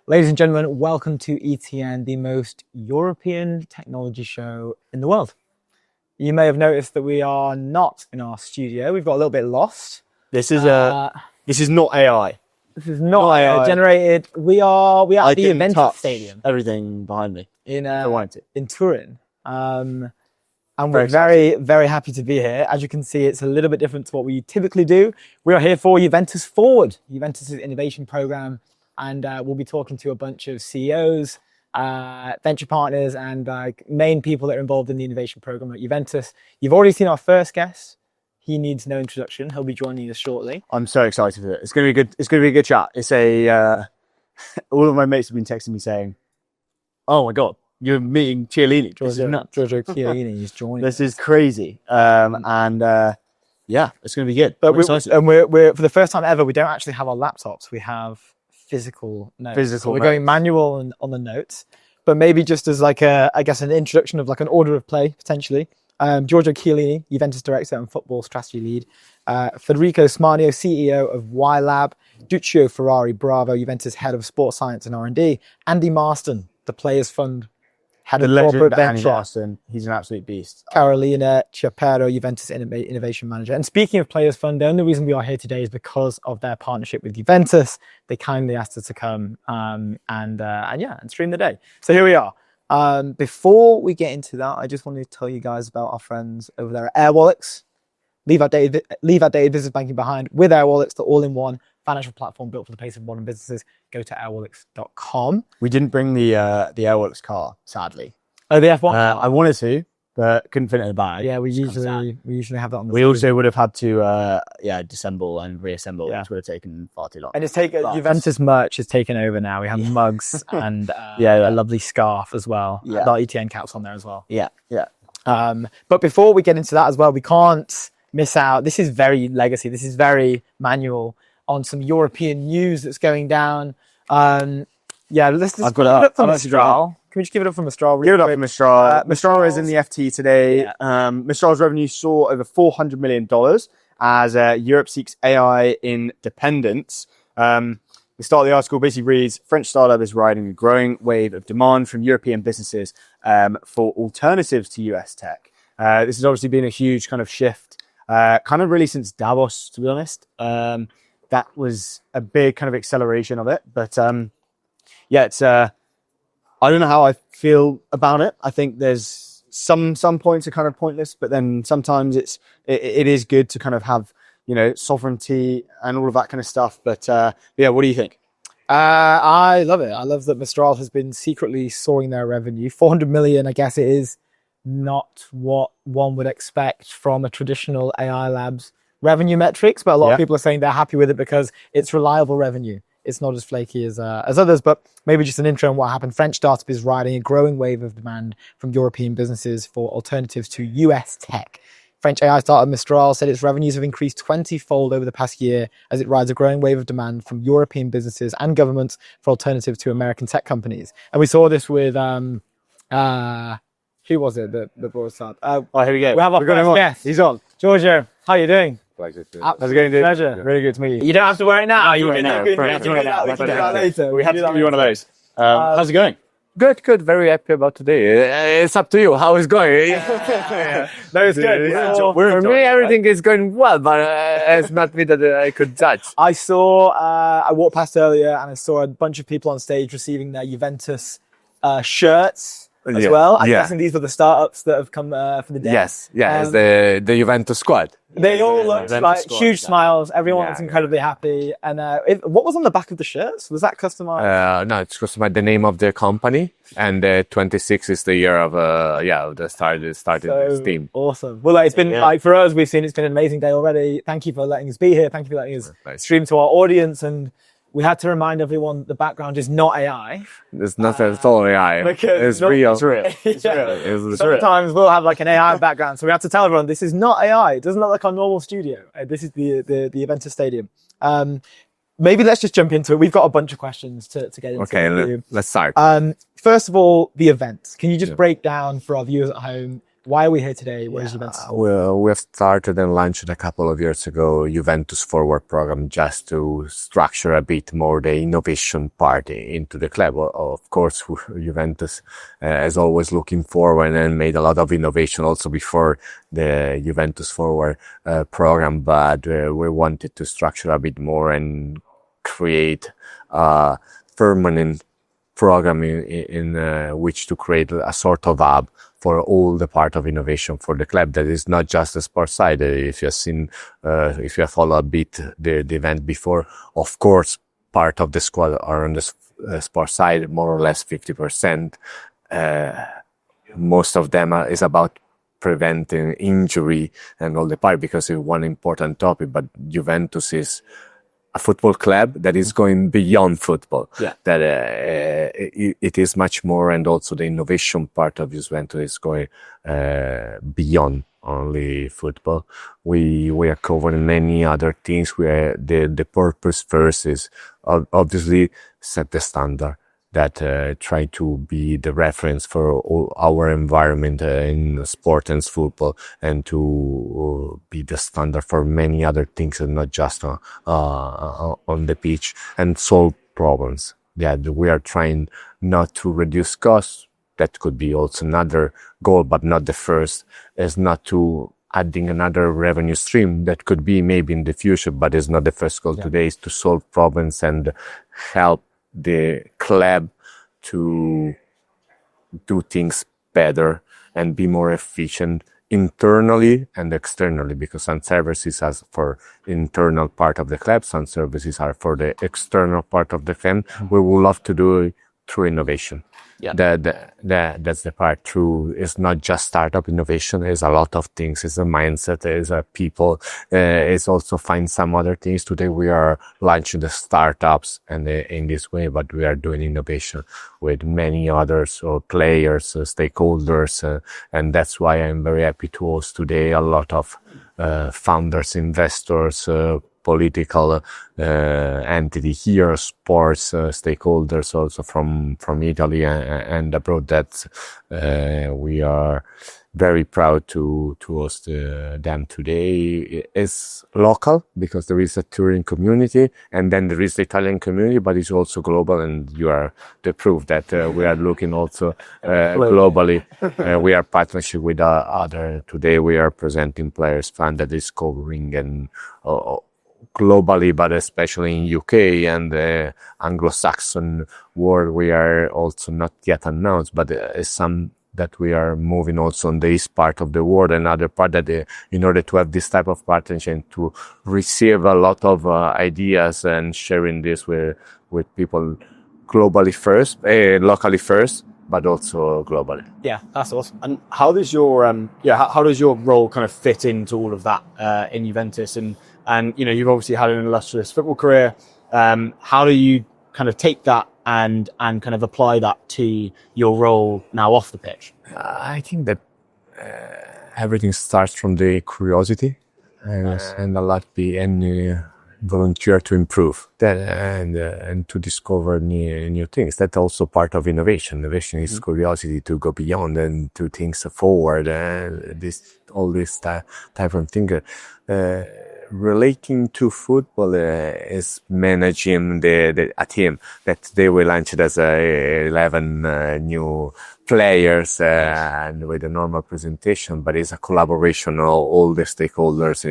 Ladies and gentlemen, welcome to ETN, the most European technology show in the world. You may have noticed that we are not in our studio. We've got a little bit lost. This is not AI. This is not AI generated. We are at the Juventus stadium. Everything behind me in Turin. And we're very happy to be here. As you can see, it's a little bit different to what we typically do. We are here for Juventus Forward, Juventus's innovation program. And we'll be talking to a bunch of CEOs, venture partners, and main people that are involved in the innovation program at Juventus. You've already seen our first guest. He needs no introduction. He'll be joining us shortly. I'm so excited for it. It's going to be good. It's going to be a good chat. It's all of my mates have been texting me saying, "Oh my God, you're meeting Chiellini." Giorgio Chiellini is joining. This is crazy. Yeah, it's going to be good. But we're for the first time ever, we don't actually have our laptops. We have physical notes. So we're going manual on the notes, but maybe just as like an introduction of like an order of play potentially. Giorgio Chiellini, Juventus director and football strategy lead. Federico Smanio, CEO of YLab. Duccio Ferrari Bravo, Juventus head of sports science and R&D. Andy Marston, the Players Fund head of corporate venture. Andy Marston, he's an absolute beast. Carolina Chiapero, Juventus innovation manager. And speaking of Players Fund, the only reason we are here today is because of their partnership with Juventus. They kindly asked us to come and stream the day. So here we are. Before we get into that, I just wanted to tell you guys about our friends over there at AirWallets. Leave outdated business banking behind with AirWallets, the all-in-one financial platform built for the pace of modern businesses. Go to airwallets.com. We didn't bring the AirWallets car, sadly. Oh, the F1 car? I wanted to, but couldn't fit it in the bag. Yeah, we usually have that on the We also would have had to disassemble and reassemble, which would have taken far too long. And it's taken Juventus merch has taken over now. We have mugs and a lovely scarf as well. Yeah. Our ETN caps on there as well. Yeah. But before we get into that as well, we can't miss out. This is very legacy. This is very manual on some European news that's going down. Let's just I've got it up from Mistral. Can we just give it up for Mistral? Give it up for Mistral. Mistral is in the FT today. Yeah. Mistral's revenue saw over $400 million as Europe seeks AI independence. The start of the article basically reads, French startup is riding a growing wave of demand from European businesses for alternatives to US tech. This has obviously been a huge kind of shift, kind of really since Davos, to be honest. That was a big kind of acceleration of it. But it's I don't know how I feel about it. I think there's some points are kind of pointless, but then sometimes it is good to kind of have, sovereignty and all of that kind of stuff. But what do you think? I love it. I love that Mistral has been secretly soaring their revenue. 400 million, I guess it is not what one would expect from a traditional AI labs revenue metrics, but a lot of people are saying they're happy with it because it's reliable revenue. It's not as flaky as others, but maybe just an intro on what happened. French startup is riding a growing wave of demand from European businesses for alternatives to US tech. French AI startup Mistral said its revenues have increased 20-fold over the past year as it rides a growing wave of demand from European businesses and governments for alternatives to American tech companies. And we saw this with, who was it that brought us up? Here we go. We have our first guest. He's on. Giorgio, how are you doing? Pleasure. How's it going, dude? Pleasure. Yeah. Really good to meet you. You don't have to wear it now. No, you wear it now. We can do that later. We have to give you one of those. How's it going? Good. Very happy about today. It's up to you. How it's going? No, it's good. For me, everything is going well, but it's not me that I could judge. I walked past earlier and I saw a bunch of people on stage receiving their Juventus shirts as well. I'm guessing these were the startups that have come for the day. Yes, it's the Juventus squad. They all looked like huge smiles. Everyone was incredibly happy. And what was on the back of the shirts? Was that customized? No, it's customized. The name of the company, and 26 is the year of the started this team. Awesome. Well, it's been like for us, we've seen it's been an amazing day already. Thank you for letting us be here. Thank you for letting us stream to our audience. And we had to remind everyone the background is not AI. It's not at all AI. It's real. It's real. It's real. Sometimes we'll have like an AI background, so we have to tell everyone this is not AI. It doesn't look like our normal studio. This is the Juventus Stadium. Maybe let's just jump into it. We've got a bunch of questions to get into. Okay, let's start. First of all, the event. Can you just break down for our viewers at home Why are we here today? What is Juventus? Well, we have started and launched a couple of years ago Juventus Forward program just to structure a bit more the innovation part into the club. Of course, Juventus is always looking forward and made a lot of innovation also before the Juventus Forward program, but we wanted to structure a bit more and create a permanent program in which to create a sort of hub for all the part of innovation for the club that is not just the sports side. If you have seen, if you have followed a bit the event before, of course, part of the squad are on the sports side, more or less 50%. Most of them is about preventing injury and all the part, because it's one important topic, but Juventus is a football club that is going beyond football. Yeah. That it is much more, and also the innovation part of Juventus is going beyond only football. We are covering many other things where the purpose first is obviously set the standard that try to be the reference for all our environment in sport and football, and to be the standard for many other things, and not just on the pitch, and solve problems. Yeah, we are trying not to reduce costs. That could be also another goal, but not the first. Is not to adding another revenue stream. That could be maybe in the future, but it's not the first goal. Today is to solve problems and help the club to do things better and be more efficient internally and externally, because some services are for internal part of the club, some services are for the external part of the club. We would love to do it through innovation. Yeah. That's the part through. It's not just startup innovation. It's a lot of things. It's a mindset. It's a people. It's also find some other things. Today we are launching the startups and in this way, but we are doing innovation with many others, or players, stakeholders, and that's why I'm very happy to host today a lot of founders, investors, political entity here, sports stakeholders also from Italy and abroad. That we are very proud to host them today. It's local because there is a Turin community, and then there is the Italian community, but it's also global, and you are the proof that we are looking also globally. We are partnership with other. Today we are presenting Players Fund that is covering and globally, but especially in UK and the Anglo-Saxon world. We are also not yet announced, but some that we are moving also on the east part of the world, and other part that in order to have this type of partnership, to receive a lot of ideas and sharing this with people globally first, locally first, but also globally. Yeah, that's awesome. And how does your how does your role kind of fit into all of that in Juventus? And you know, you've obviously had an illustrious football career. How do you kind of take that and kind of apply that to your role now off the pitch? I think that everything starts from the curiosity and a lot volunteer to improve that and to discover new things. That's also part of innovation. Innovation is curiosity, to go beyond and to think forward, and all this type of thing. Relating to football is managing a team that they will launch it as 11 new players and with a normal presentation, but it's a collaboration of all the stakeholders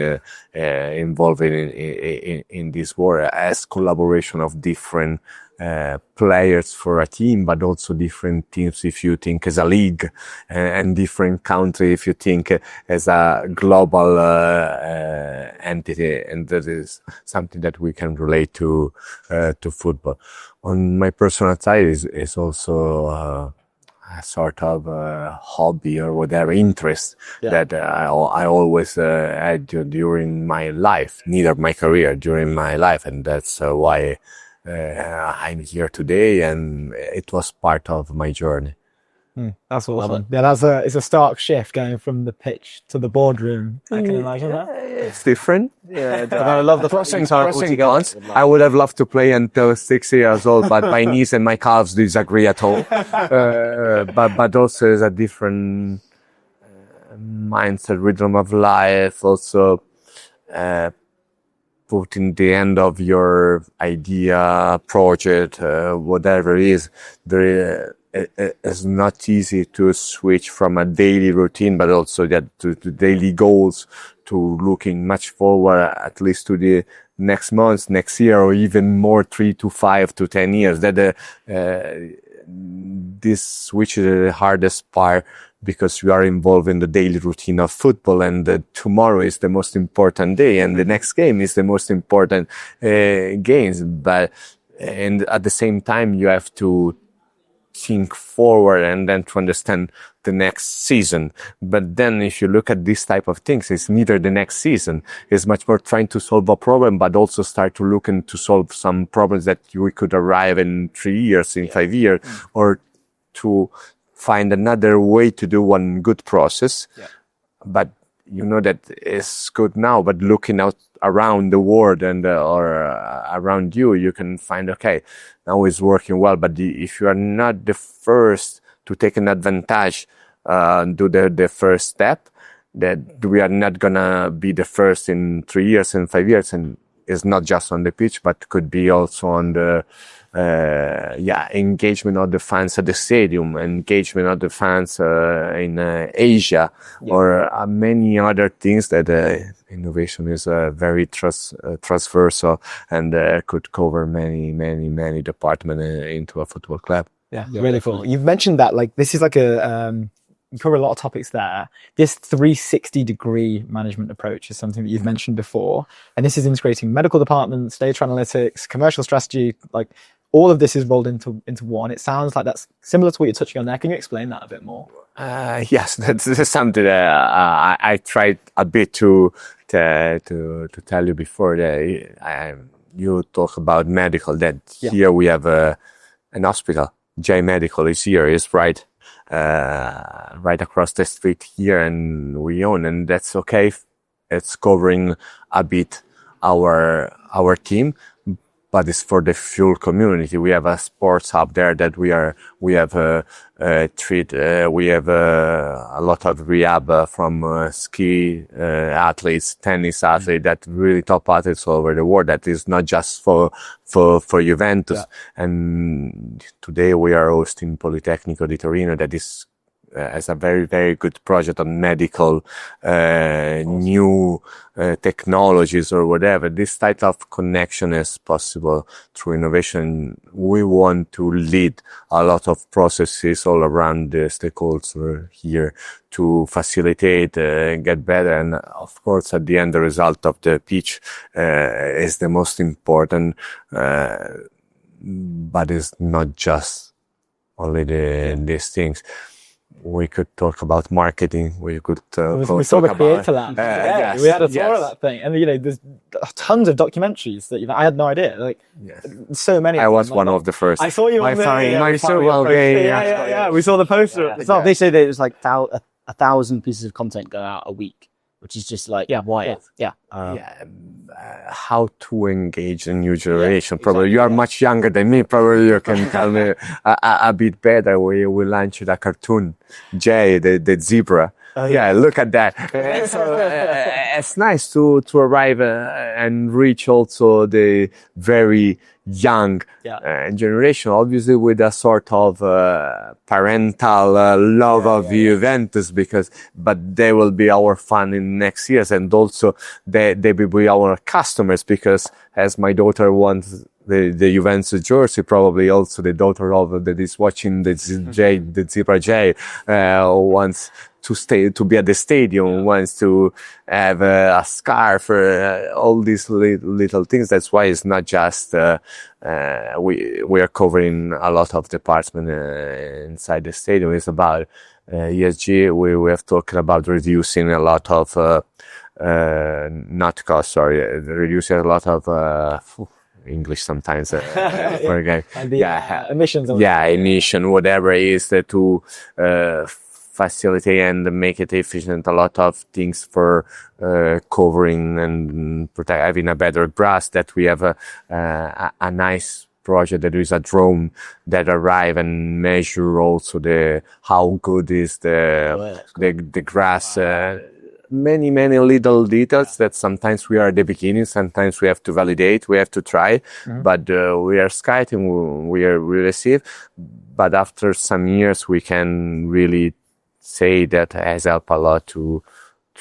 involved in this work, as collaboration of different players for a team, but also different teams if you think as a league, and different country if you think as a global entity, and that is something that we can relate to football. On my personal side is also a sort of hobby or whatever interest that I always had during my life, neither my career, during my life, and that's why I'm here today, and it was part of my journey. That's awesome. Yeah, it's a stark shift going from the pitch to the boardroom. I can imagine that. It's different. Yeah, I love the Pros and cons. I would have loved to play until 6 years old, but my knees and my calves disagree at all. But also is a different mindset, rhythm of life, also putting the end of your idea, project, whatever it is. It's not easy to switch from a daily routine, but also to daily goals, to looking much forward, at least to the next month, next year, or even more 3 to 5 to 10 years. This switch is the hardest part, because you are involved in the daily routine of football, and tomorrow is the most important day, and the next game is the most important games. And at the same time, you have to think forward and then to understand the next season. But then if you look at this type of things, it's neither the next season. It's much more trying to solve a problem, but also start to look into solve some problems that we could arrive in 3 years, in 5 years, or to find another way to do one good process. But you know that it's good now, but looking out around the world and or around you, you can find, okay, now it's working well. But if you are not the first to take an advantage, do the first step, that we are not gonna be the first in 3 years and 5 years. And it's not just on the pitch, but could be also on the engagement of the fans at the stadium, engagement of the fans in Asia, or many other things that innovation is very transversal and could cover many departments into a football club. Yeah, really cool. You've mentioned that, like, this is like you cover a lot of topics there. This 360-degree management approach is something that you've mentioned before. And this is integrating medical departments, data analytics, commercial strategy, like all of this is rolled into one. It sounds like that's similar to what you're touching on there. Can you explain that a bit more? Yes, that's something that I tried a bit to tell you before. That you talk about medical, that here we have an hospital. J Medical is here, is right across the street here, and we own, and that's okay. It's covering a bit our team, but it's for the full community. We have a sports hub there that we have we have a lot of rehab from ski athletes, tennis athletes, that really top athletes all over the world. That is not just for Juventus. And today we are hosting Politecnico di Torino, that is as a very, very good project on medical, new technologies or whatever. This type of connection is possible through innovation. We want to lead a lot of processes all around the stakeholders here to facilitate, get better. And of course, at the end, the result of the pitch is the most important, but it's not just only these things. We could talk about marketing. We could we saw the Creator Lab. We had a tour of that thing, and there's tons of documentaries that I had no idea. Like, so many. I was one of the first. I saw you on we saw the poster. They say that it was like 1,000 pieces of content go out a week, which is just like wild. How to engage a new generation. Probably you are much younger than me. Probably you can tell me a bit better. We launched a cartoon, Jay, the zebra. Look at that. So it's nice to arrive and reach also the very young generation, obviously with a sort of parental love of Juventus, but they will be our fan in next years, and also they will be our customers, because as my daughter wants the Juventus jersey, probably also the daughter of that is watching the Zebra J wants to be at the stadium, wants to have a scarf, all these little things. That's why it's not just we are covering a lot of departments inside the stadium. It's about ESG. We have talked about reducing a lot of not cost, sorry, reducing a lot of English sometimes emissions. Emission, whatever it is, to facilitate and make it efficient. A lot of things for covering and protect, having a better grass, that we have a nice project. There is a drone that arrive and measure also how good is the grass. Many little details that sometimes we are at the beginning, sometimes we have to validate, we have to try, but we are skating, we receive. But after some years, we can really say that has helped a lot to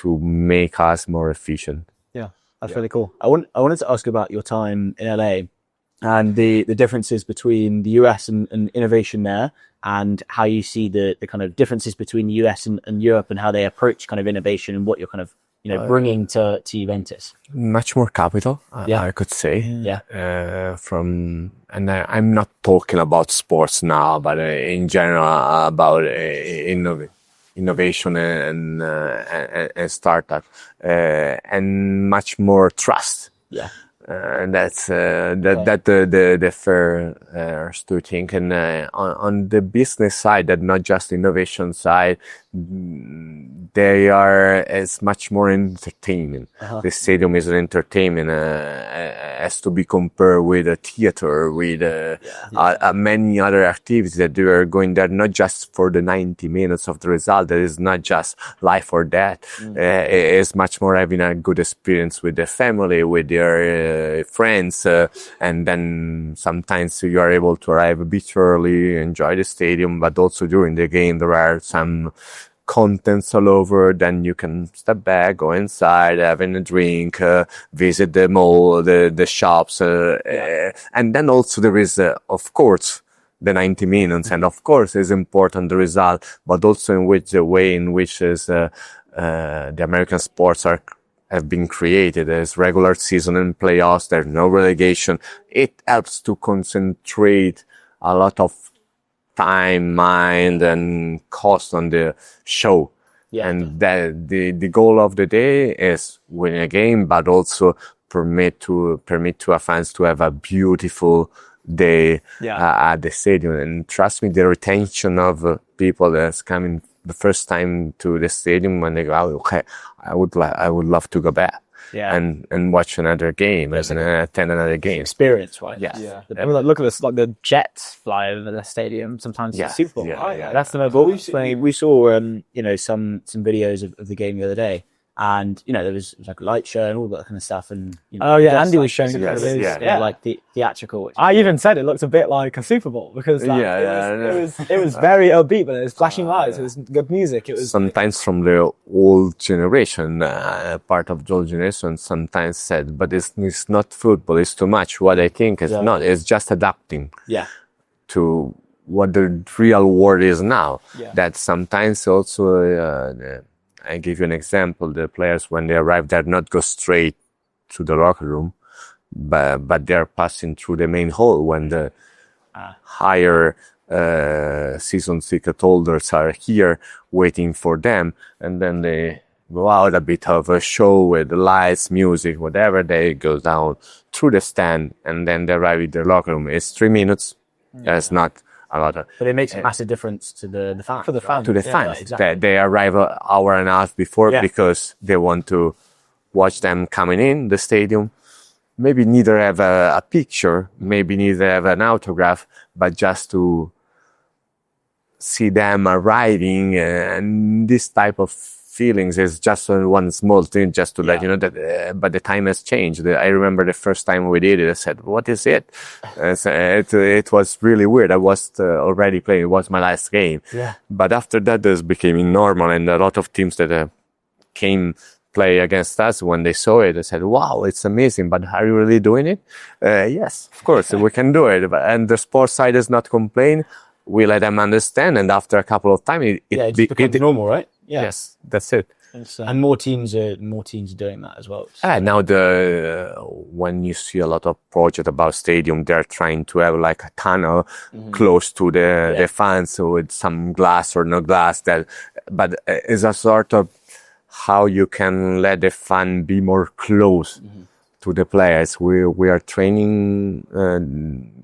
make us more efficient. Yeah, that's really cool. I wanted to ask about your time in LA and the differences between the US and innovation there, and how you see the kind of differences between the US and Europe, and how they approach kind of innovation, and what you're kind of bringing to Juventus. Much more capital, I could say. Yeah. And I'm not talking about sports now, but in general about innovation and startup, and much more trust. Yeah. And that's the first to think. And on the business side, that not just innovation side, they are as much more entertainment. The stadium is an entertainment, has to be compared with a theater, with many other activities that they are going there not just for the 90 minutes of the result. That is not just life or death. It is much more having a good experience with the family, with their friends, and then sometimes you are able to arrive a bit early, enjoy the stadium, but also during the game there are some contents all over. Then you can step back, go inside, having a drink, visit the mall, the shops, and then also there is, of course, the 90 minutes, and of course is important the result, but also in which the way in which is the American sports have been created as regular season and playoffs. There's no relegation. It helps to concentrate a lot of time, mind, and cost on the show. Yeah. And the goal of the day is winning a game, but also permit to our fans to have a beautiful day at the stadium. And trust me, the retention of people that's coming the first time to the stadium, when they go, oh, okay, I would love to go back. Yeah. And watch another game, and attend another game. Experience, right? Yeah. I mean, look at this, like the jets fly over the stadium sometimes. Yeah. Super Bowl. That's the most thing. We saw, some videos of the game the other day, and there was like a light show and all that kind of stuff. And Andy was showing like the theatrical. I even said it looked a bit like a Super Bowl because it was very upbeat, but it was flashing lights. It was good music. It was sometimes from the old generation, part of the old generation. Sometimes said, but it's not football. It's too much. What I think is not. It's just adapting. Yeah. To what the real world is now. Yeah. That sometimes also. I give you an example. The players, when they arrive, they're not go straight to the locker room, but they're passing through the main hall when the higher season ticket holders are here waiting for them, and then they go out, a bit of a show with lights, music, whatever. They go down through the stand, and then they arrive at their locker room. It's 3 minutes. It's not a lot of, but it makes a massive difference to the fans. For the fans. To the fans. Exactly. They arrive an hour and a half before because they want to watch them coming in the stadium. Maybe neither have a picture, maybe neither have an autograph, but just to see them arriving, and this type of feelings is just one small thing, just to let you know that. But the time has changed. I remember the first time we did it, I said, "What is it?" It was really weird. I was already playing. It was my last game. Yeah. But after that, this became normal, and a lot of teams that came play against us, when they saw it, they said, "Wow, it's amazing! But are you really doing it?" Yes, of course, we can do it. And the sports side does not complain. We let them understand, and after a couple of times, it becomes normal, right? Yeah. Yes, that's it. And more teams are doing that as well. Now when you see a lot of projects about stadium, they're trying to have like a tunnel close to the fans, so with some glass or no glass. But it's a sort of how you can let the fan be more close to the players. We are training.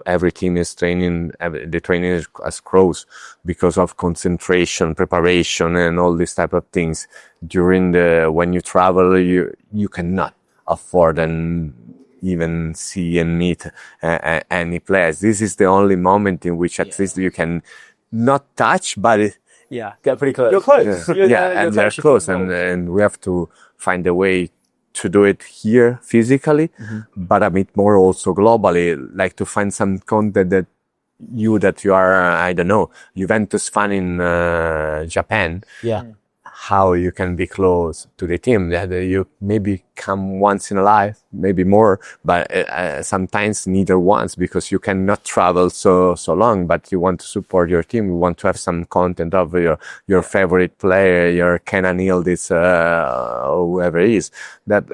Every team is training. The training is as close because of concentration, preparation, and all these type of things. When you travel, you cannot afford and even see and meet any players. This is the only moment in which at least you can not touch, but Get pretty close. You're close. and they're close, and we have to find a way to do it here physically, but a bit more also globally, like to find some content that you are, I don't know, Juventus fan in Japan, how you can be close to the team, that you maybe come once in a life, maybe more, but sometimes neither once, because you cannot travel so long, but you want to support your team, you want to have some content of your favorite player, your Kenan Yildiz, whoever it is, that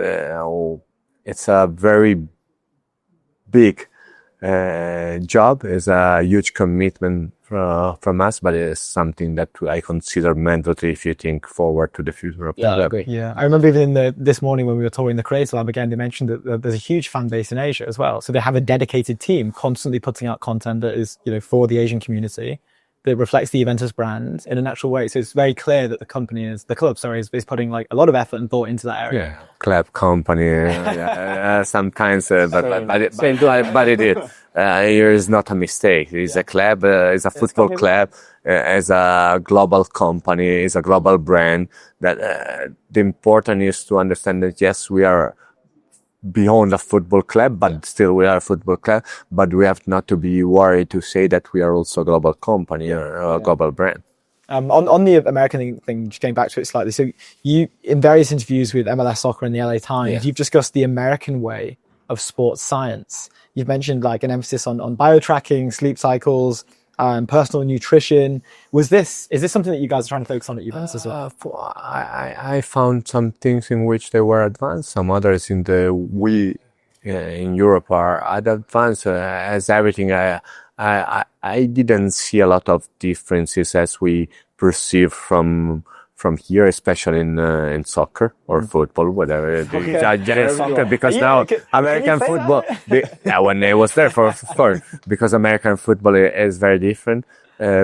it's a very big job, is a huge commitment from us, but it's something that I consider mandatory if you think forward to the future of the club. I agree. Yeah, I remember even this morning when we were touring the Creator Lab again, they mentioned that there's a huge fan base in Asia as well. So they have a dedicated team constantly putting out content that is, for the Asian community, that reflects the Juventus brand in a natural way. So it's very clear that the club is putting like a lot of effort and thought into that area. Yeah, club, company, sometimes, but it is. Here is not a mistake. It's a club, it's a football club, as a global company, it's a global brand. That the important is to understand that yes, we are beyond a football club, but still we are a football club. But we have not to be worried to say that we are also a global company or a global brand. On the American thing, just going back to it slightly. So you, in various interviews with MLS Soccer and the LA Times, you've discussed the American way of sports science. You've mentioned like an emphasis on biotracking, sleep cycles, personal nutrition. Is this something that you guys are trying to focus on at Juventus as well? I found some things in which they were advanced, some others in in Europe are advanced. As everything, I didn't see a lot of differences as we perceive from here, especially in soccer or football, whatever. Soccer, because now American football, when I was there for because American football is very different.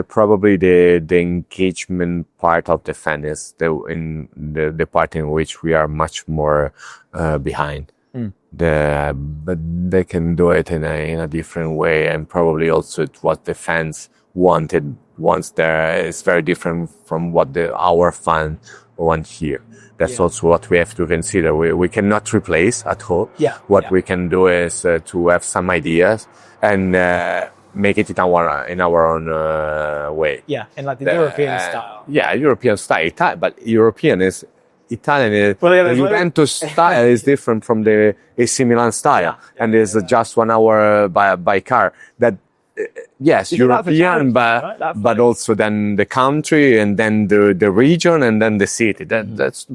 Probably the engagement part of the fan is the part in which we are much more behind. But they can do it in a different way, and probably also what the fans wanted once there is very different from what our fans want here. That's also what we have to consider. We cannot replace at all. What we can do is to have some ideas and make it in our own way. Yeah, in like the European style. Yeah, European style. But European is Italian. The Juventus style is different from the AC Milan style, and it's just 1 hour by car. That yes, European, but also then the country, and then the region, and then the city. That's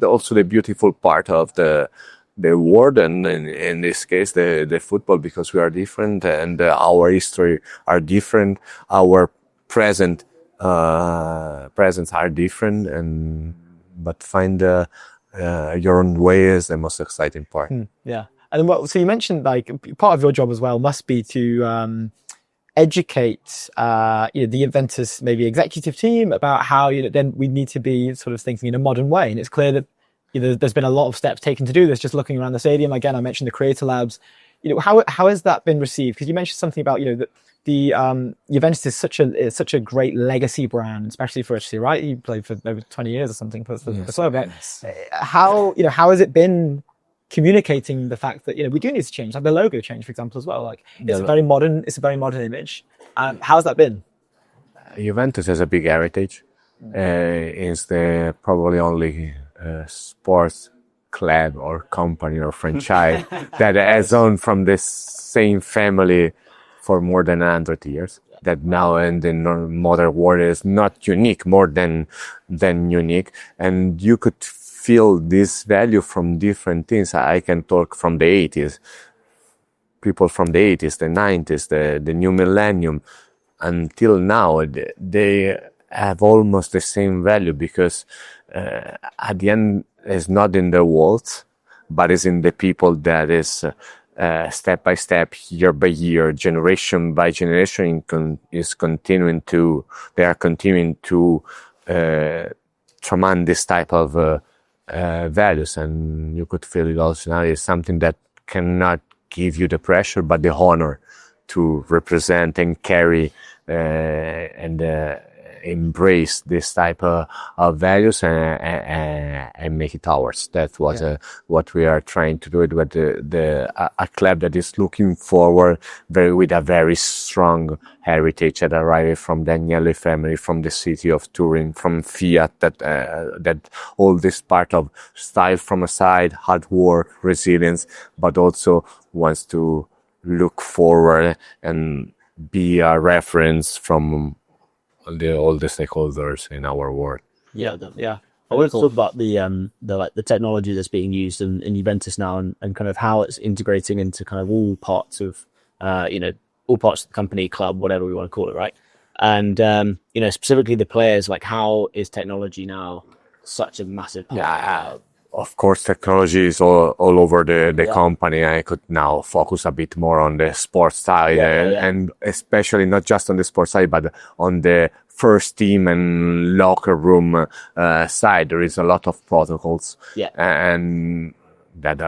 also the beautiful part of the world, and in this case the football, because we are different and our history are different, our presents are different, but find your own way is the most exciting part. Yeah. And so you mentioned like part of your job as well must be to educate the Juventus maybe executive team about how then we need to be sort of thinking in a modern way. And it's clear that there's been a lot of steps taken to do this. Just looking around the stadium again, I mentioned the Creator Labs. How has that been received? Because you mentioned something about that the Juventus is such a great legacy brand, especially for HC, right? You played for over 20 years or something for Slovak. How has it been communicating the fact that we do need to change, like the logo change, for example, as well? Like it's a very modern image. How's that been? Juventus has a big heritage. It's the probably only sports club or company or franchise that has owned from the same family for more than 100 years. That now in the modern world is not unique, more than unique, and you could feel this value from different things. I can talk from the 80s, people from the 80s, the 90s, the new millennium, until now, they have almost the same value, because at the end, it's not in the walls, but it's in the people that is step by step, year by year, generation by generation, they are continuing to command this type of values, and you could feel it also now is something that cannot give you the pressure, but the honor to represent and carry and embrace this type of values and make it ours. That's what we are trying to do it with a club that is looking forward with a very strong heritage that arrived from the Agnelli family, from the city of Turin, from Fiat, that all this part of style from a side, hard work, resilience, but also wants to look forward and be a reference from all the stakeholders in our world. Yeah. I want to talk about the technology that's being used in Juventus now, and kind of how it's integrating into kind of all parts of all parts of the company, club, whatever we want to call it, right? And specifically the players, like how is technology now such a massive part? Of course, technology is all over the company. I could now focus a bit more on the sports side, and especially not just on the sports side, but on the first team and locker room side. There is a lot of protocols, and that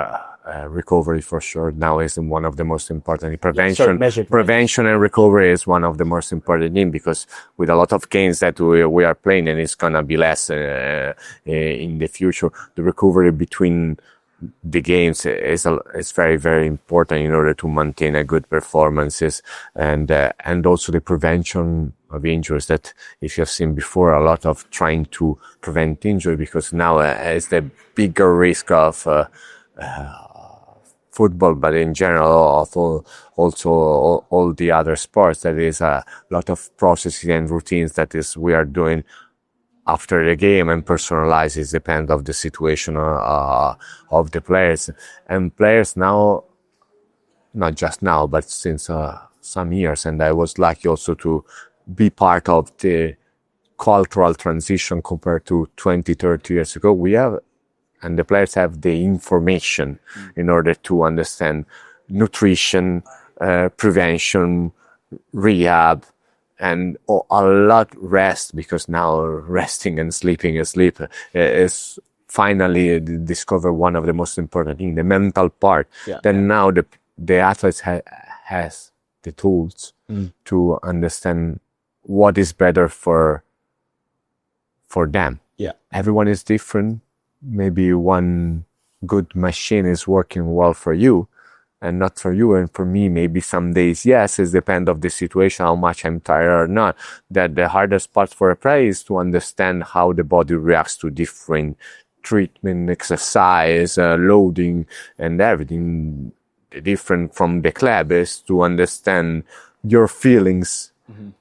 recovery for sure now is one of the most important. Prevention and recovery is one of the most important things, because with a lot of games that we are playing, and it's gonna be less in the future, the recovery between the games is very, very important in order to maintain a good performances, and also the prevention of injuries. That if you have seen before, a lot of trying to prevent injury, because now is the bigger risk of football, but in general also all the other sports. There is a lot of processes and routines that we are doing after the game, and personalizes depend of the situation of the players. And players now, not just now, but since some years, and I was lucky also to be part of the cultural transition compared to 20, 30 years ago. And the players have the information in order to understand nutrition, prevention, rehab, and a lot rest, because now resting and sleeping asleep is finally discover one of the most important things, the mental part. Then now the athletes has the tools to understand what is better for them. Everyone is different. Maybe one good machine is working well for you and not for you. And for me, maybe some days, yes, it depends of the situation, how much I'm tired or not. That the hardest part for a player is to understand how the body reacts to different treatment, exercise, loading, and everything. Different from the club is to understand your feelings,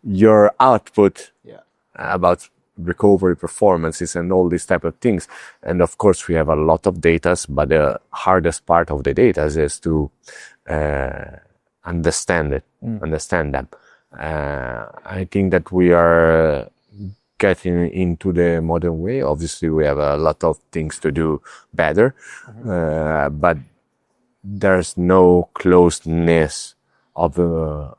your output about recovery performances and all these type of things. And of course we have a lot of data, but the hardest part of the data is to understand them. I think that we are getting into the modern way. Obviously we have a lot of things to do better, but there's no closeness of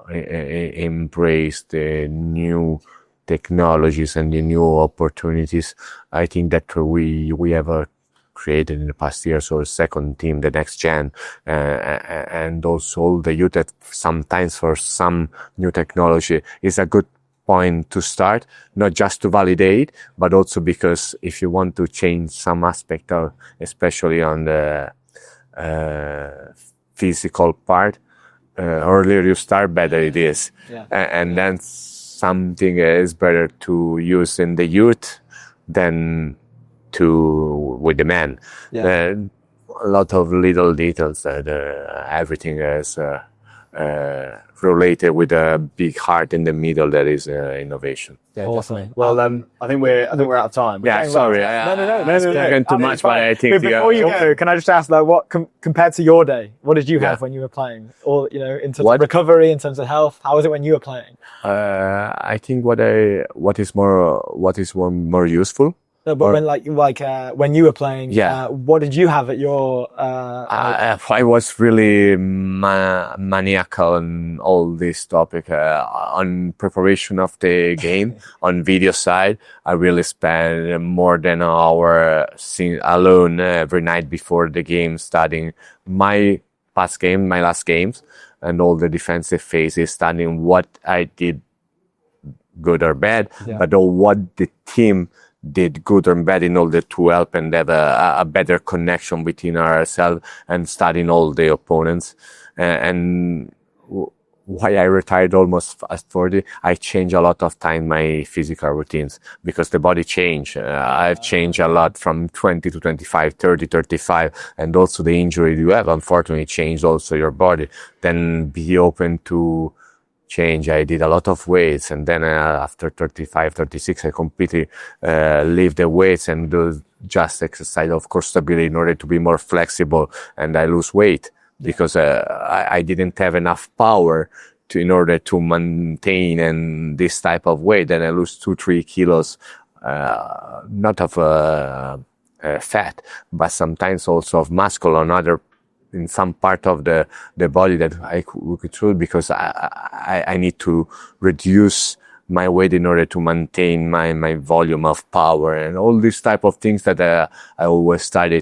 embrace the new technologies and the new opportunities. I think that we have created in the past years, or second team, the next gen, and also the youth, that sometimes for some new technology is a good point to start, not just to validate, but also because if you want to change some aspect of, especially on the physical part, earlier you start, better it is. And then something is better to use in the youth than with the men. A lot of little details that everything is related with a big heart in the middle, that is innovation. Awesome. Well, I think we're out of time. Sorry. No. Too much, but I think before you go, can I just ask, like, what compared to your day, what did you have when you were playing, or in terms of recovery, in terms of health? How was it when you were playing? I think what is more useful. No, but when you were playing, what did you have at your? I was really maniacal on all this topic on preparation of the game. On video side, I really spent more than an hour alone every night before the game, studying my my last games, and all the defensive phases, studying what I did good or bad, but all what the team did good or bad in order to help and have a better connection between ourselves, and studying all the opponents. And why I retired almost at 40, I changed a lot of time my physical routines because the body changed. I've changed a lot from 20 to 25, 30, 35, and also the injury you have, unfortunately, changed also your body. Then be open to change. I did a lot of weights, and then after 35, 36, I completely leave the weights and do just exercise, of course, stability in order to be more flexible, and I lose weight because I didn't have enough power in order to maintain and this type of weight. Then I lose 2-3 kilos, not of fat, but sometimes also of muscle on other in some part of the body that I could through, because I need to reduce my weight in order to maintain my volume of power and all these type of things that I always study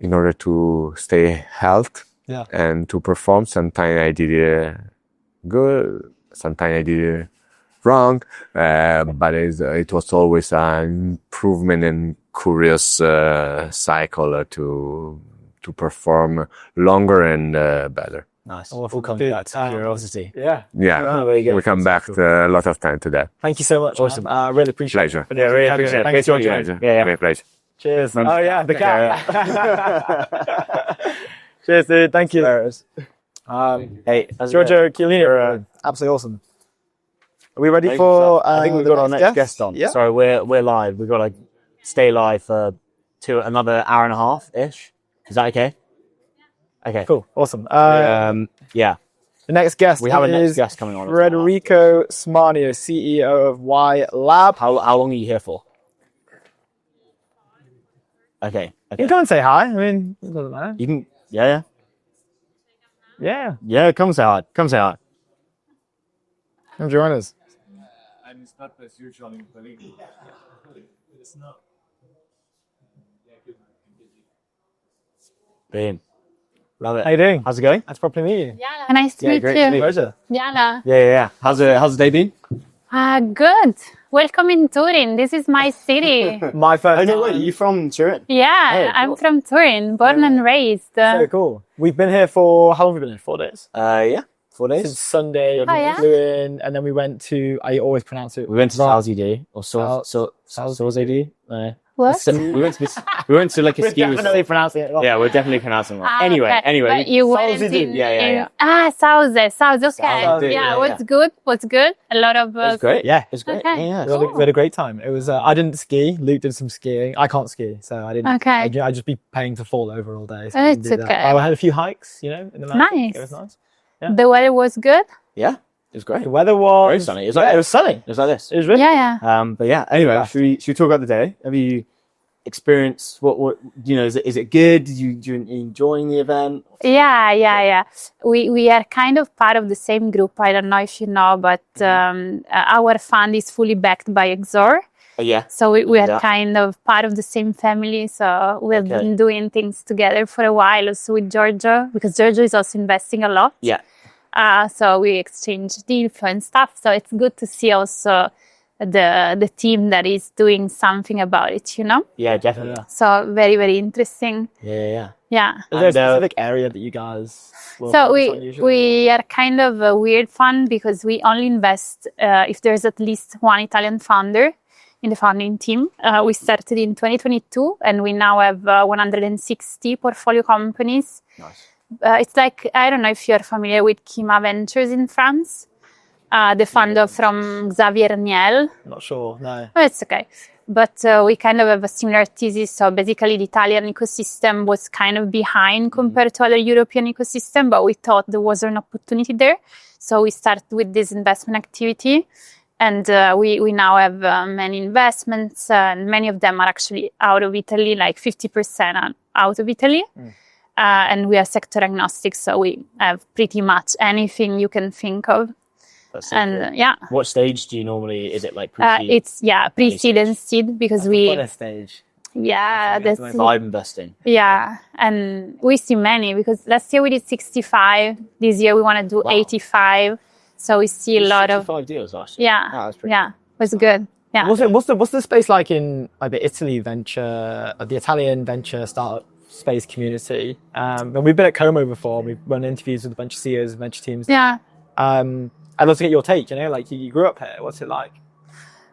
in order to stay healthy and to perform. Sometimes I did it good, sometimes I did it wrong, but it was always an improvement and curious cycle to perform longer and better. Nice. Awesome. All comes Good. back to curiosity. Yeah. Yeah, Very good. we come back to a lot of time to that. Thank you so much. Awesome. Man. I really appreciate Pleasure. it. Yeah, really appreciate it. Thanks Great for talking to joining. you. Yeah, yeah. Great pleasure. Cheers. Oh yeah, the cat. Cheers, dude. Thank you. Hey, Giorgio Chiellini, absolutely awesome. Are we ready for? I think we've got our next guest on. Yeah. Sorry, we're live. We've got to stay live for another hour and a half ish. Is that okay? Okay. Cool. Awesome. Yeah. The next guest We have a next is guest coming on. Federico Smanio, CEO of Y Lab. How long are you here for? Okay. You can come and say hi. I mean, it doesn't matter. You can. Yeah. Yeah. Come say hi. Come say hi. Come join us. And it's not as usual in Berlin. It's not. Boom. Love it. How you doing? How's it going? That's properly meet you. Yala. Nice to meet great you. to meet you. Pleasure. Yala. Yeah. How's the day been? Good. Welcome in Turin. This is my city. My first. Oh no, time. wait. You from Turin? Yeah, Hey, I'm cool. from Turin, born and raised. So cool. We've been here for how long have we been here? 4 days. Yeah. 4 days. Since Sunday. Oh, yeah? Flew in, and then we went to. I always pronounce it. We went to Salzidi or Sal- Salzidi. What? We went to like a We're ski resort. definitely pronouncing it wrong. Yeah, we're definitely pronouncing it wrong. Ah, Anyway. okay. But you went Salzidi. in, Yeah. Sauze, okay. Salzidi, Yeah, yeah. what's good? A lot of... It was great. Yeah. It was great. Okay. Yeah. We had a great time. It was. I didn't ski. Luke did some skiing. I can't ski, so I didn't. Okay. I'd just be paying to fall over all day. So I didn't It's do that. okay. I had a few hikes, in the mountains. Nice. It was nice. The weather was good? Yeah. It was great. The weather was Very sunny. It was sunny. It was like this. It was really. Yeah. But yeah. Anyway, should we talk about the day? Have you experienced what is it good? Did you enjoying the event? Yeah. We are kind of part of the same group. I don't know if you know, but our fund is fully backed by Exor. Yeah. So we are Yeah. kind of part of the same family. So we have Okay. been doing things together for a while also with Giorgio, because Giorgio is also investing a lot. Yeah. So we exchange deal flow and stuff. So it's good to see also the team that is doing something about it, Yeah, definitely. So very, very interesting. Yeah. Yeah. Is there a And, specific area that you guys? Will So focus on usually? we are kind of a weird fund because we only invest if there's at least one Italian founder in the founding team. We started in 2022 and we now have 160 portfolio companies. Nice. It's like, I don't know if you're familiar with Kima Ventures in France, the founder from Xavier Niel. Not sure. No. Oh, it's okay. But we kind of have a similar thesis. So basically the Italian ecosystem was kind of behind compared to other European ecosystem, but we thought there was an opportunity there. So we started with this investment activity and we now have many investments and many of them are actually out of Italy, like 50% are out of Italy. And we are sector agnostic. So we have pretty much anything you can think of. That's so And cool. yeah. What stage do you normally? Is it like pre-seed? It's pre-seed and seed because we Funnest stage. Yeah, that's vibe investing. Yeah, and we see many because last year we did 65. This year we want to do 85. So we see a lot of 65 deals last year. yeah, that's pretty yeah, it was good. Yeah, What's the space like in like the the Italian venture startup space community? And we've been at Como before. We've run interviews with a bunch of CEOs, venture teams. yeah. I'd love to get your take. You know, like you grew up here. What's it like?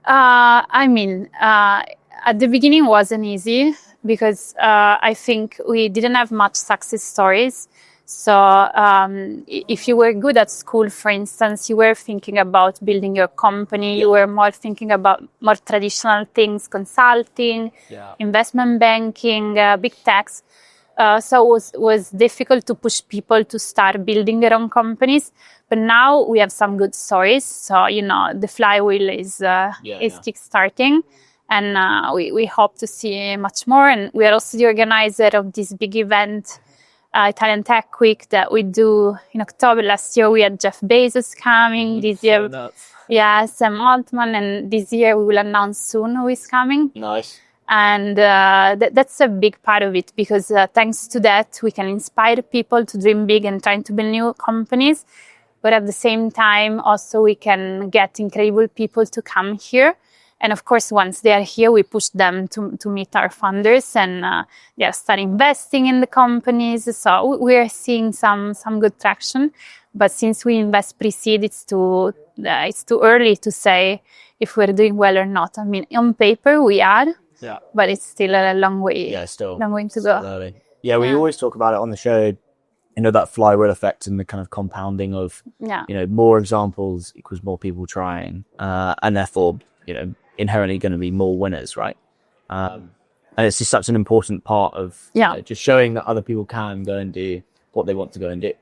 I mean, at the beginning it wasn't easy because I think we didn't have much success stories. So if you were good at school, for instance, you were thinking about building your company, you were more thinking about more traditional things, consulting, investment banking, big techs. So it was difficult to push people to start building their own companies. But now we have some good stories. So, you know, the flywheel is kickstarting. And we hope to see much more. And we are also the organizer of this big event, Italian Tech Week, that we do in October. Last year we had Jeff Bezos coming. This year, Sam Altman. And this year we will announce soon who is coming. Nice. And that's a big part of it because thanks to that, we can inspire people to dream big and trying to build new companies. But at the same time, also we can get incredible people to come here. And of course, once they are here, we push them to meet our funders and they start investing in the companies. So we are seeing some good traction. But since we invest pre-seed, it's too early to say if we're doing well or not. I mean, on paper, we are. Yeah, but it's still a long way. Yeah, long way to go. Early. Yeah, we always talk about it on the show. You know, that flywheel effect and the kind of compounding of, you know, more examples equals more people trying, and therefore, you know, inherently going to be more winners, right? And it's just such an important part of just showing that other people can go and do what they want to go and do.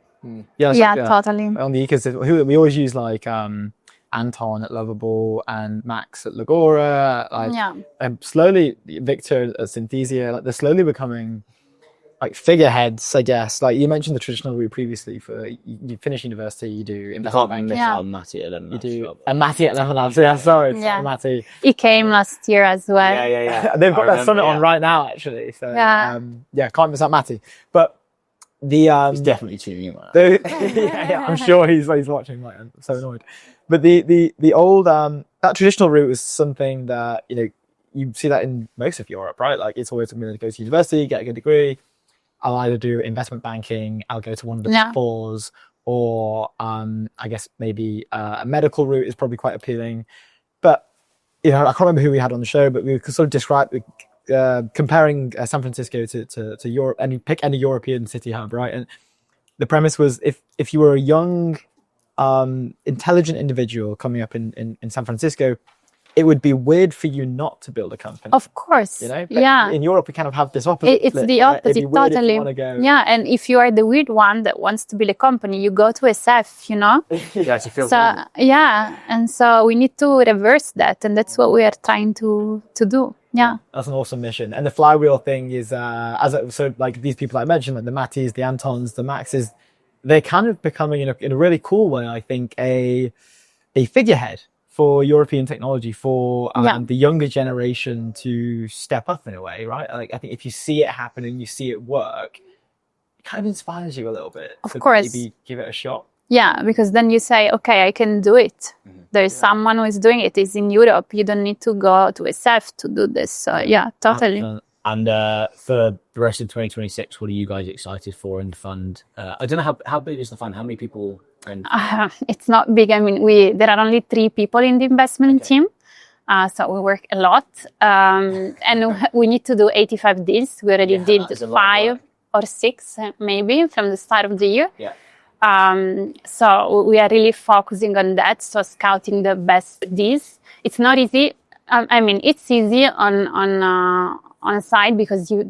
Yeah, totally. On the ecosystem, we always use like Anton at Lovable and Max at Legora, and slowly Victor at Synthesia, like they're slowly becoming like figureheads, I guess. Like you mentioned the traditional route previously for you finish university, you do investment banking. Matty at 11 you do and Matty at 11 Labs. Yeah, sorry, Matty. He came last year as well. Yeah. They've got that summit on right now, actually. So can't miss out Matty. But he's definitely tuning in. I'm sure he's watching. Like, I'm so annoyed. But the old that traditional route was something that you see that in most of Europe, right? Like it's always going to go to university, get a good degree. I'll either do investment banking, I'll go to one of the big fours, or I guess maybe a medical route is probably quite appealing. But I can't remember who we had on the show, but we could sort of describe comparing San Francisco to Europe, and you pick any European city hub, right? And the premise was if you were a young, intelligent individual coming up in San Francisco, it would be weird for you not to build a company. Of course. But in Europe, we kind of have this opposite. It's the opposite, totally. And if you are the weird one that wants to build a company, you go to SF, and so we need to reverse that, and that's what we are trying to do. Yeah. That's an awesome mission. And the flywheel thing is, like these people I mentioned, like the Matties, the Antons, the Maxes, they're kind of becoming, in a really cool way, I think, a figurehead for European technology, for the younger generation to step up in a way, right? Like I think if you see it happen and you see it work, it kind of inspires you a little bit. Of course. Maybe give it a shot. Yeah, because then you say, okay, I can do it. Mm-hmm. There's someone who is doing it. It's in Europe. You don't need to go to SF to do this. So yeah, totally. And for the rest of 2026, what are you guys excited for in the fund? I don't know how big is the fund? How many people are in the fund? It's not big. I mean, there are only 3 people in the investment team. So we work a lot. And we need to do 85 deals. We already did 5 or 6 maybe from the start of the year. Yeah. So we are really focusing on that. So scouting the best deals. It's not easy. I mean, it's easy on a side because you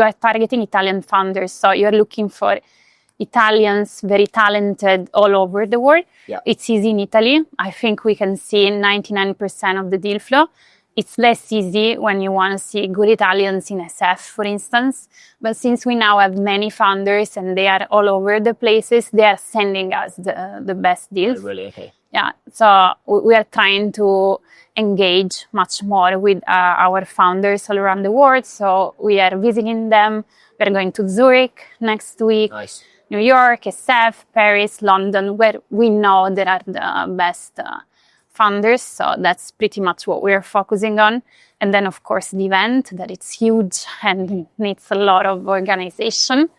are targeting Italian founders. So you're looking for Italians, very talented all over the world. Yeah. It's easy in Italy. I think we can see 99% of the deal flow. it's less easy when you want to see good Italians in SF, for instance. But since we now have many founders and they are all over the places, they are sending us the best deals. Oh, really? Okay. Yeah, so we are trying to engage much more with our founders all around the world. So we are visiting them. We're going to Zurich next week, Nice. New York, SF, Paris, London, where we know there are the best founders. So that's pretty much what we're focusing on. And then, of course, the event, that it's huge and needs a lot of organization.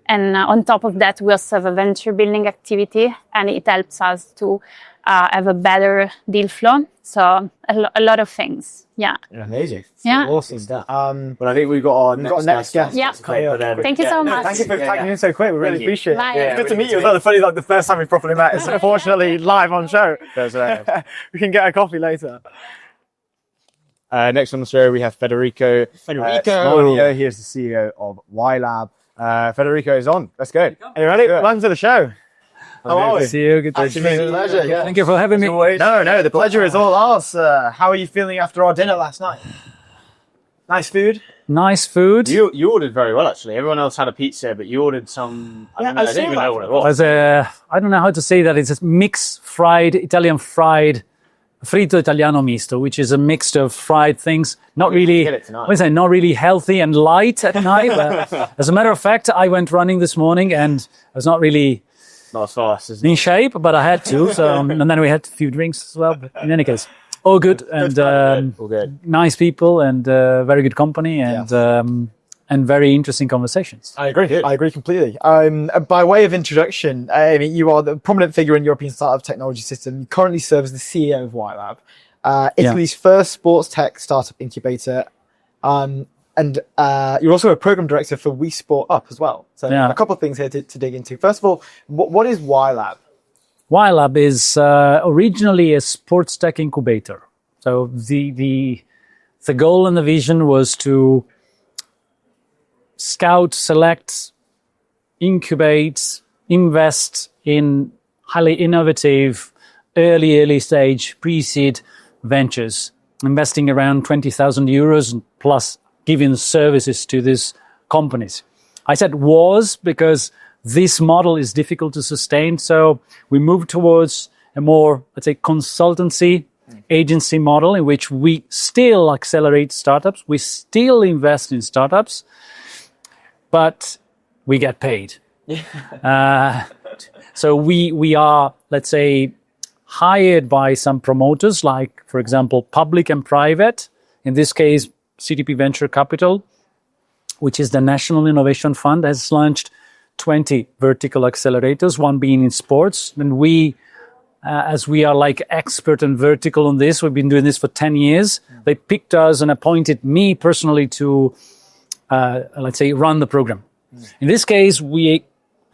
And on top of that, we also have a venture building activity, and it helps us to have a better deal flow. So a lot of things. Yeah. Amazing. Yeah. Awesome stuff. But I think we've got our next guest. Yeah. Thank you so much. Thank you for tagging in so quick. We really appreciate it. Bye. It's good to meet you. It's like funny, like the first time we properly met. It's unfortunately live on show. We can get a coffee later. Next on the show, we have Federico. Smolio. He is the CEO of YLab. Federico is on. Let's go. Are you ready? Welcome to the show. How are we? See you. Good to It's a pleasure. Yeah. Thank you for having me. No, the pleasure is all ours. How are you feeling after our dinner last night? Nice food. Nice food. You ordered very well, actually. Everyone else had a pizza, but you ordered some. I don't even know what it was. I don't know how to say that. It's a mixed Italian fried, fritto italiano misto, which is a mix of fried things. Not really, not really healthy and light at night. But as a matter of fact, I went running this morning and I was not really Not as fast as in shape, but I had to. So, and then we had a few drinks as well. But in any case, all good and all good. nice people and very good company and very interesting conversations. I agree. I agree completely. By way of introduction, I mean, you are the prominent figure in European startup technology system. You currently serve as the CEO of YLab, Italy's first sports tech startup incubator. And you're also a program director for We Sport Up as well. So a couple of things here to dig into. First of all, what is YLab? YLab is originally a sports tech incubator. So the goal and the vision was to scout, select, incubate, invest in highly innovative, early stage pre-seed ventures, investing around 20,000 euros plus giving services to these companies. I said was because this model is difficult to sustain. So we moved towards a more, let's say, consultancy agency model in which we still accelerate startups. We still invest in startups, but we get paid. So we are, let's say, hired by some promoters, like, for example, public and private. In this case, CDP Venture Capital, which is the National Innovation Fund, has launched 20 vertical accelerators, one being in sports. And we, as we are like expert and vertical on this, we've been doing this for 10 years. They picked us and appointed me personally to, let's say, run the program. In this case, we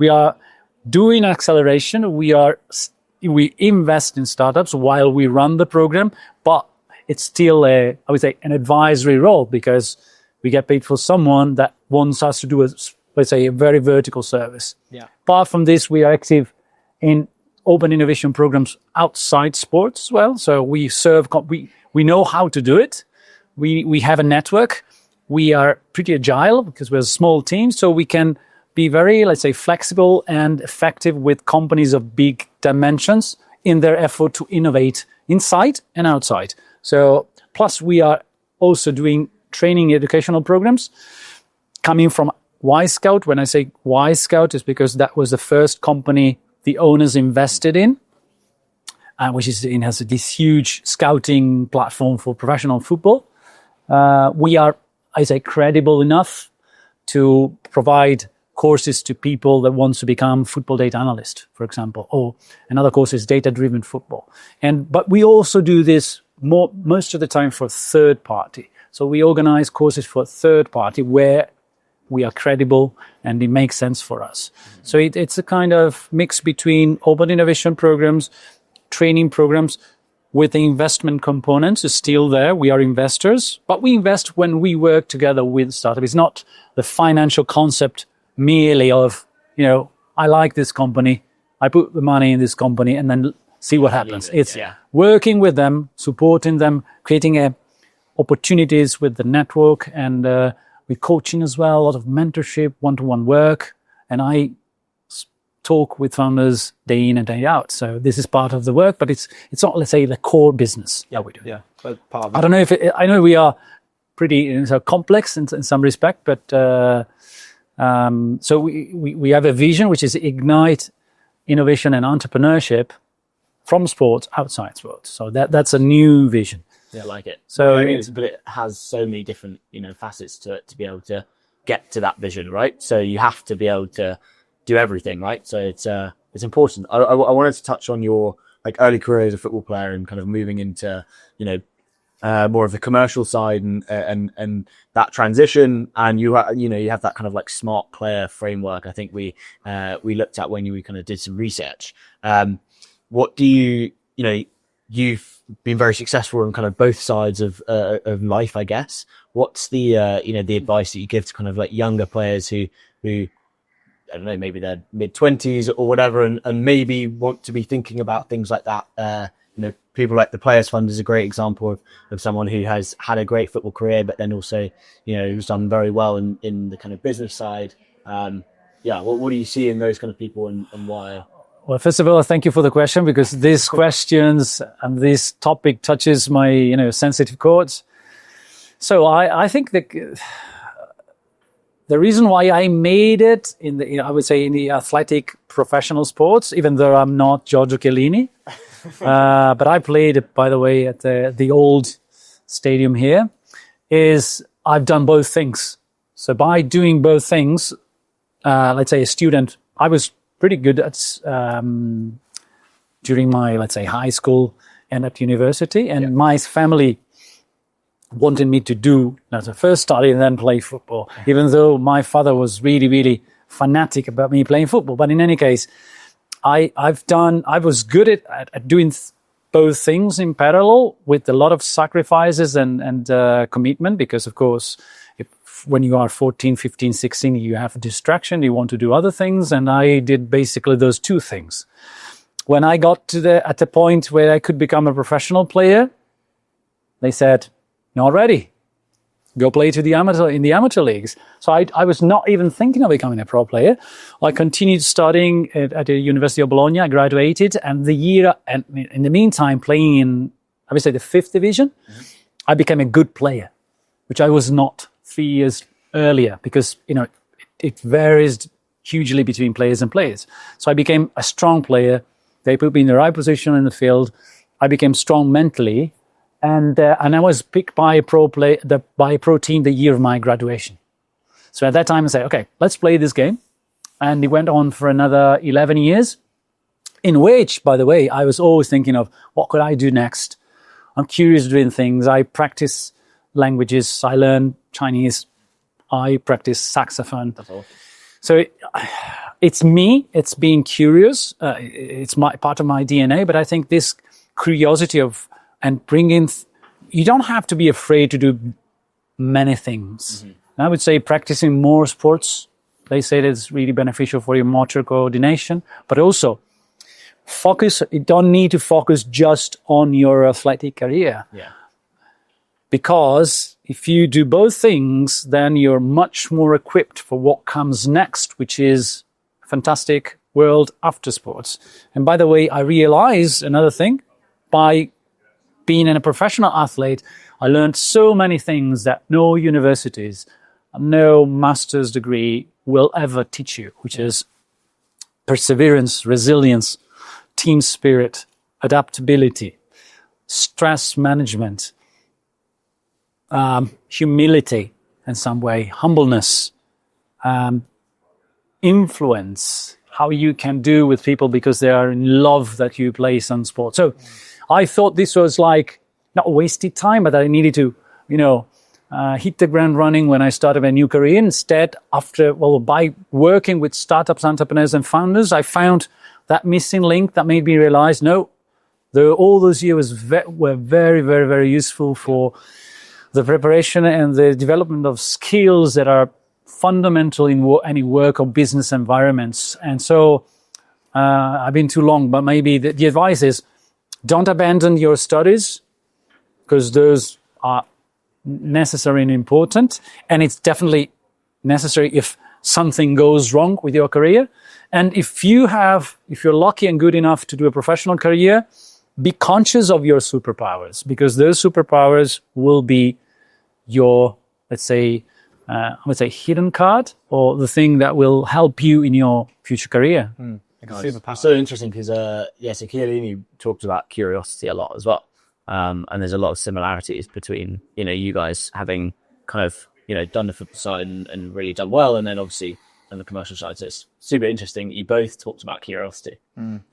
are doing acceleration. We invest in startups while we run the program, but it's still I would say, an advisory role because we get paid for someone that wants us to do let's say, a very vertical service. Yeah. Apart from this, we are active in open innovation programs outside sports as well. So we serve, we know how to do it. We have a network. We are pretty agile because we're a small team. So we can be very, let's say, flexible and effective with companies of big dimensions in their effort to innovate inside and outside. So, plus we are also doing training educational programs coming from Y Scout. When I say Y Scout, it's because that was the first company the owners invested in, which has this huge scouting platform for professional football. We are, I say, credible enough to provide courses to people that want to become football data analyst, for example, or another course is data-driven football. But we also do this most of the time for third party. So we organize courses for third party where we are credible and it makes sense for us. So it's a kind of mix between open innovation programs, training programs with the investment components is still there. We are investors, but we invest when we work together with startup. It's not the financial concept merely of, I like this company, I put the money in this company and then see what happens. It's working with them, supporting them, creating opportunities with the network and with coaching as well, a lot of mentorship, one-to-one work. And I talk with founders day in and day out. So this is part of the work, but it's not, let's say, the core business that we do. Yeah, but part of I don't know if I know we are pretty complex in some respect, but so we have a vision which is ignite innovation and entrepreneurship from sports, outside sports. So that's a new vision. Yeah, I like it. So but it has so many different, facets to it to be able to get to that vision, right? So you have to be able to do everything, right? So it's important. I wanted to touch on your early career as a football player and kind of moving into, more of the commercial side and that transition. And you have that kind of smart player framework. I think we looked at when we kind of did some research. What do you've been very successful in kind of both sides of life, I guess. What's the the advice that you give to kind of younger players who I don't know, maybe they're mid-20s or whatever, and maybe want to be thinking about things like that? People like the Players Fund is a great example of someone who has had a great football career, but then also, who's done very well in the kind of business side. What do you see in those kind of people and why? Well, first of all, thank you for the question, because these questions and this topic touches my, sensitive chords. So I think that the reason why I made it in the, I would say in the athletic professional sports, even though I'm not Giorgio Chiellini, but I played, by the way, at the old stadium here, is I've done both things. So by doing both things, let's say a student, I was pretty good at during my, let's say, high school and at university, and my family wanted me to do as a first study and then play football, even though my father was really, really fanatic about me playing football. But in any case, I was good at doing both things in parallel with a lot of sacrifices and commitment, because of course, when you are 14, 15, 16, you have a distraction, you want to do other things. And I did basically those two things. When I got at the point where I could become a professional player, they said, "Not ready. Go play in the amateur leagues." So I was not even thinking of becoming a pro player. I continued studying at the University of Bologna. I graduated, and in the meantime, playing in, I would say, the 5th division, I became a good player, which I was not 3 years earlier, because it varies hugely between players and players. So I became a strong player. They put me in the right position in the field. I became strong mentally. And I was picked by a pro team the year of my graduation. So at that time I said, okay, let's play this game. And it went on for another 11 years, in which, by the way, I was always thinking of what could I do next. I'm curious doing things. I practice languages. I learn Chinese. I practice saxophone. That's awesome. So it's me. It's being curious. It's part of my DNA. But I think this curiosity and bringing, you don't have to be afraid to do many things. I would say practicing more sports, they say that's really beneficial for your motor coordination, but also focus. You don't need to focus just on your athletic career. Yeah. Because if you do both things, then you're much more equipped for what comes next, which is a fantastic world after sports. And by the way, I realized another thing by being a professional athlete. I learned so many things that no universities, no master's degree will ever teach you, which is perseverance, resilience, team spirit, adaptability, stress management, humility in some way, humbleness, influence, how you can do with people because they are in love that you play some sport. So I thought this was not wasted time, but I needed to, hit the ground running when I started a new career. Instead, by working with startups, entrepreneurs, and founders, I found that missing link that made me realize, all those years were very, very, very useful for the preparation and the development of skills that are fundamental in any work or business environments. And so I've been too long, but maybe the advice is don't abandon your studies, because those are necessary and important, and it's definitely necessary if something goes wrong with your career. And if you're lucky and good enough to do a professional career, be conscious of your superpowers, because those superpowers will be your, let's say, I would say hidden card, or the thing that will help you in your future career. It's so interesting because, so Chiellini talked about curiosity a lot as well. And there's a lot of similarities between, you guys having kind of, done the football side and really done well. And then obviously on the commercial side. So it's super interesting. You both talked about curiosity.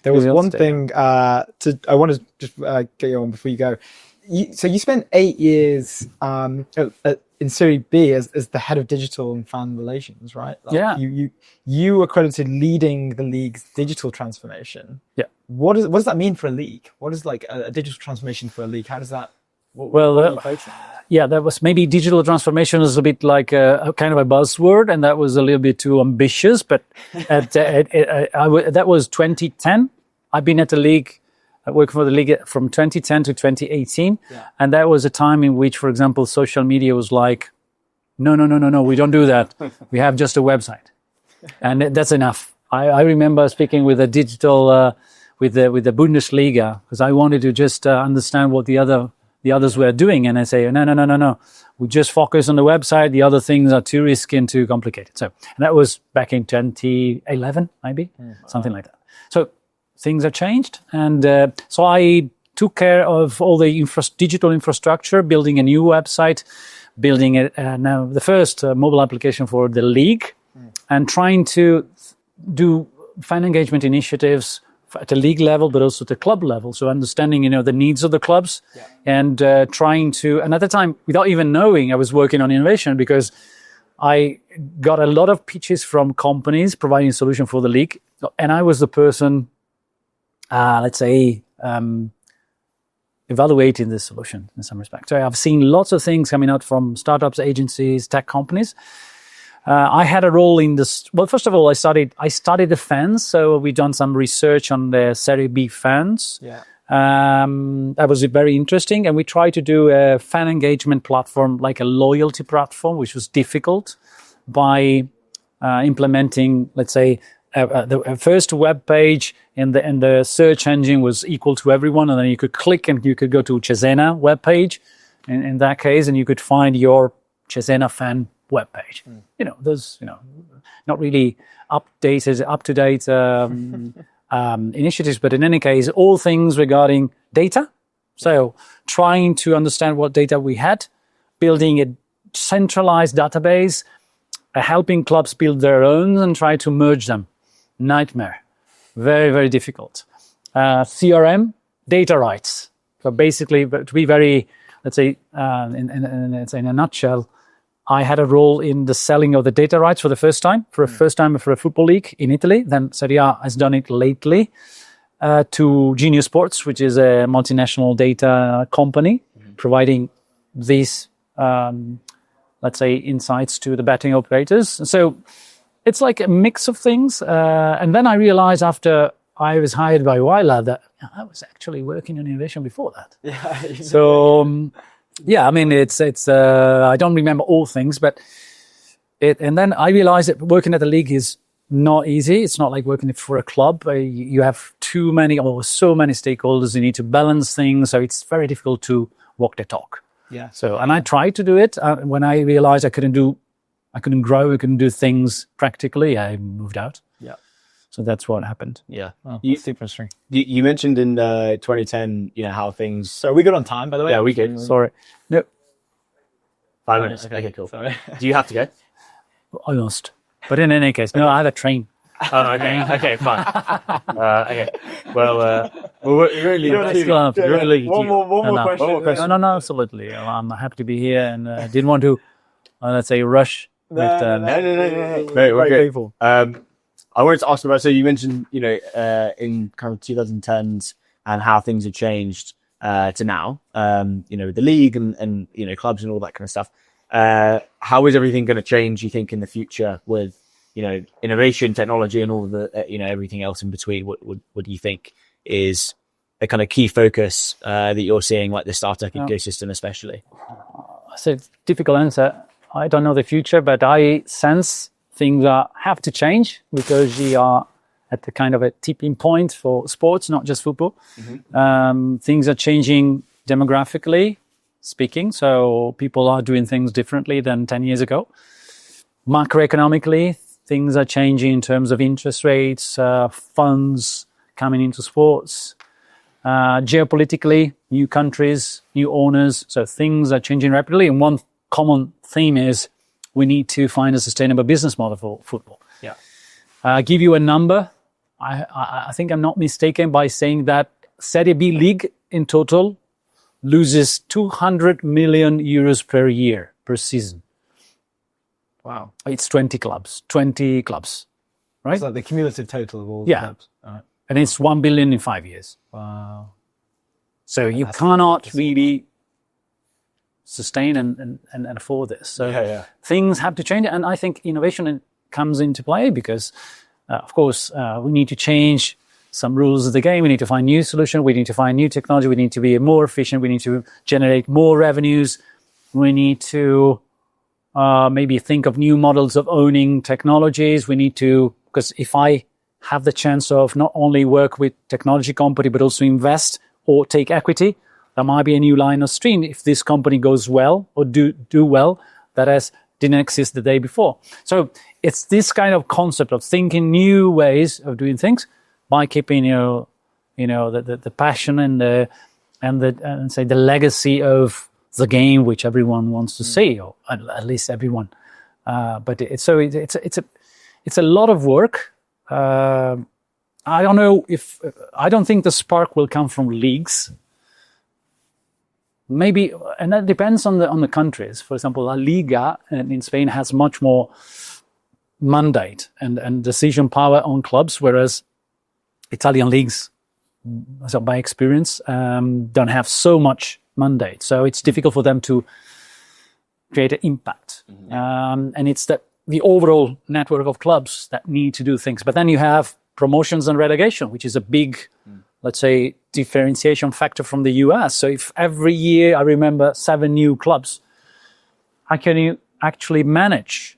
There was one thing I want to just get you on before you go. So you spent 8 years in Serie B as the head of digital and fan relations, right? Yeah. You were credited leading the league's digital transformation. Yeah. What does that mean for a league? What is like a digital transformation for a league? How does that? That was maybe digital transformation is a bit like a kind of a buzzword, and that was a little bit too ambitious. But that was 2010. I've been at the league. Working for the league from 2010 to 2018. Yeah. And that was a time in which, for example, social media was like, no, we don't do that. We have just a website. And that's enough. I remember speaking with a digital, with the Bundesliga, because I wanted to just understand what the others were doing. And I say, no. We just focus on the website. The other things are too risky and too complicated. So, and that was back in 2011, maybe, something like that. So, things have changed, and so I took care of all the digital infrastructure, building a new website, building now the first mobile application for the league, and trying to do fan engagement initiatives at the league level, but also at the club level. So understanding, the needs of the clubs, and trying to. And at the time, without even knowing, I was working on innovation because I got a lot of pitches from companies providing a solution for the league, and I was the person. Evaluating this solution in some respect. So I've seen lots of things coming out from startups, agencies, tech companies. I had a role in this. Well, first of all, I studied the fans. So we've done some research on the Serie B fans. Yeah. That was very interesting. And we tried to do a fan engagement platform, like a loyalty platform, which was difficult by implementing, let's say, the first web page in the search engine was equal to everyone, and then you could click and you could go to Cesena web page in that case, and you could find your Cesena fan web page. Those not really up to date initiatives, but in any case, all things regarding data. So trying to understand what data we had, building a centralized database, helping clubs build their own and try to merge them. Nightmare. Very, very difficult. CRM, data rights. So basically, to be very, let's say, in a nutshell, I had a role in the selling of the data rights for the first time for a football league in Italy. Then Serie A has done it lately to Genius Sports, which is a multinational data company providing these, let's say, insights to the betting operators. So it's like a mix of things. And then I realized after I was hired by Weiler that I was actually working on innovation before that. Yeah. So, it's I don't remember all things, but and then I realized that working at the league is not easy. It's not like working for a club. You have so many stakeholders. You need to balance things. So it's very difficult to walk the talk. Yeah. So, and I tried to do it. When I realized I couldn't grow, I couldn't do things practically, I moved out. Yeah. So that's what happened. Yeah. Oh, that's super interesting. You mentioned in 2010, how things. So we good on time, by the way? Yeah, we good. Sorry. No. 5 minutes. Okay, cool. Sorry. Do you have to go? Almost. But in any case, no, I had a train. Oh, okay. Okay, fine. Okay. Well, we're really one more question. No, absolutely. I'm happy to be here, and didn't want to, let's say, rush. No. We're good. People. I wanted to ask about. So you mentioned, in kind of 2010s and how things have changed to now. The league and clubs and all that kind of stuff. How is everything going to change? You think in the future with innovation, technology, and all the everything else in between? What do you think is a kind of key focus that you're seeing, like the startup ecosystem, especially? it's a difficult answer. I don't know the future, but I sense things have to change because we are at the kind of a tipping point for sports, not just football. Things are changing demographically speaking, so people are doing things differently than 10 years ago. Macroeconomically, things are changing in terms of interest rates, funds coming into sports. Geopolitically, new countries, new owners, so things are changing rapidly. And one common theme is we need to find a sustainable business model for football. Give you a number. I think I'm not mistaken by saying that Serie B league in total loses 200 million euros per year, per season. Wow. It's 20 clubs, right? It's like the cumulative total of all the clubs. All right. And it's 1 billion in 5 years. Wow. So you cannot really sustain and afford this. So things have to change. And I think innovation comes into play because, of course, we need to change some rules of the game. We need to find new solutions. We need to find new technology. We need to be more efficient. We need to generate more revenues. We need to maybe think of new models of owning technologies. We need to, because if I have the chance of not only work with technology company, but also invest or take equity, there might be a new line of stream if this company goes well or do well that didn't exist the day before. So it's this kind of concept of thinking new ways of doing things by keeping the passion and say the legacy of the game which everyone wants to see, or at least everyone. But it's a lot of work. I don't know I don't think the spark will come from leagues. Maybe, and that depends on the countries. For example, La Liga in Spain has much more mandate and decision power on clubs, whereas Italian leagues, so by experience, don't have so much mandate. So it's difficult for them to create an impact. And it's the overall network of clubs that need to do things. But then you have promotions and relegation, which is a big, let's say, differentiation factor from the US. So if every year I remember 7 new clubs, how can you actually manage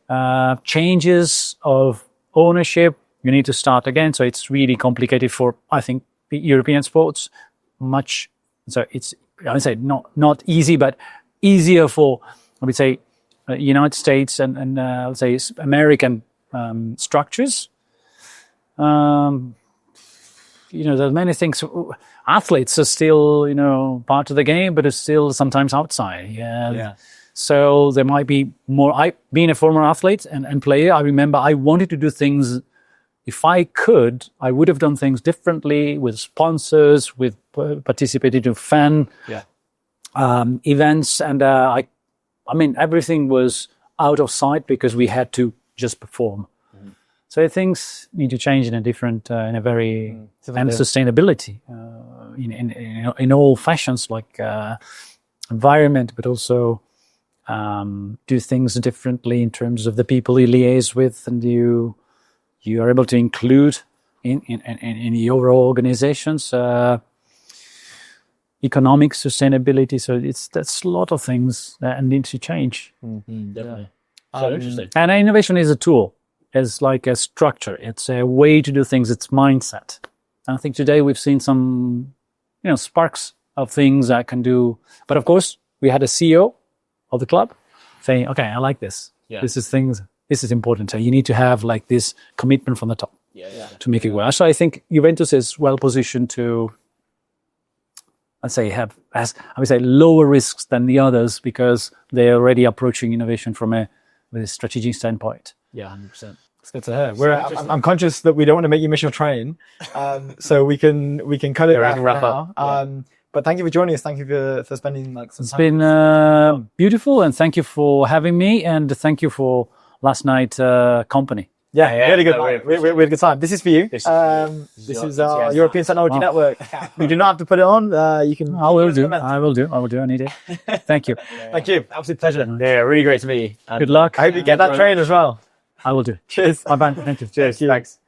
changes of ownership? You need to start again. So it's really complicated for, I think, European sports. So it's, I would say, not easy, but easier for, I would say, United States and let's say American structures. There's many things. Athletes are still, part of the game, but are still sometimes outside. Yeah. So there might be more. Being a former athlete and player, I remember I wanted to do things. If I could, I would have done things differently with sponsors, with participated in fan events, and I mean everything was out of sight because we had to just perform. So things need to change in a different, in a very, and sustainability in all fashions, like environment, but also do things differently in terms of the people you liaise with, and you are able to include in the overall organizations, economic sustainability. So that's a lot of things that need to change. Definitely. So interesting. And innovation is a tool. It's like a structure. It's a way to do things. It's mindset. And I think today we've seen some, sparks of things that can do. But of course, we had a CEO of the club saying, "Okay, I like this. Yeah. This is important. So you need to have like this commitment from the top to make it work." So I think Juventus is well positioned to, I'd say, have, as I would say, lower risks than the others because they're already approaching innovation with a strategic standpoint. Yeah, 100%. It's good to hear. I'm conscious that we don't want to make you miss your train, so we can cut it and wrap now. up. But thank you for joining us. Thank you for spending some time. It's been beautiful, and thank you for having me, and thank you for last night company. Yeah, really good. We had a good time. This is for you. This is our European Technology Network. You do not have to put it on. You can. I will do. I will. I need it. Thank you. Thank you. Absolute pleasure. Yeah, really great to meet you. And good luck. I hope you get that train as well. I will do. Cheers. Bye. Thank you. Cheers. Thanks.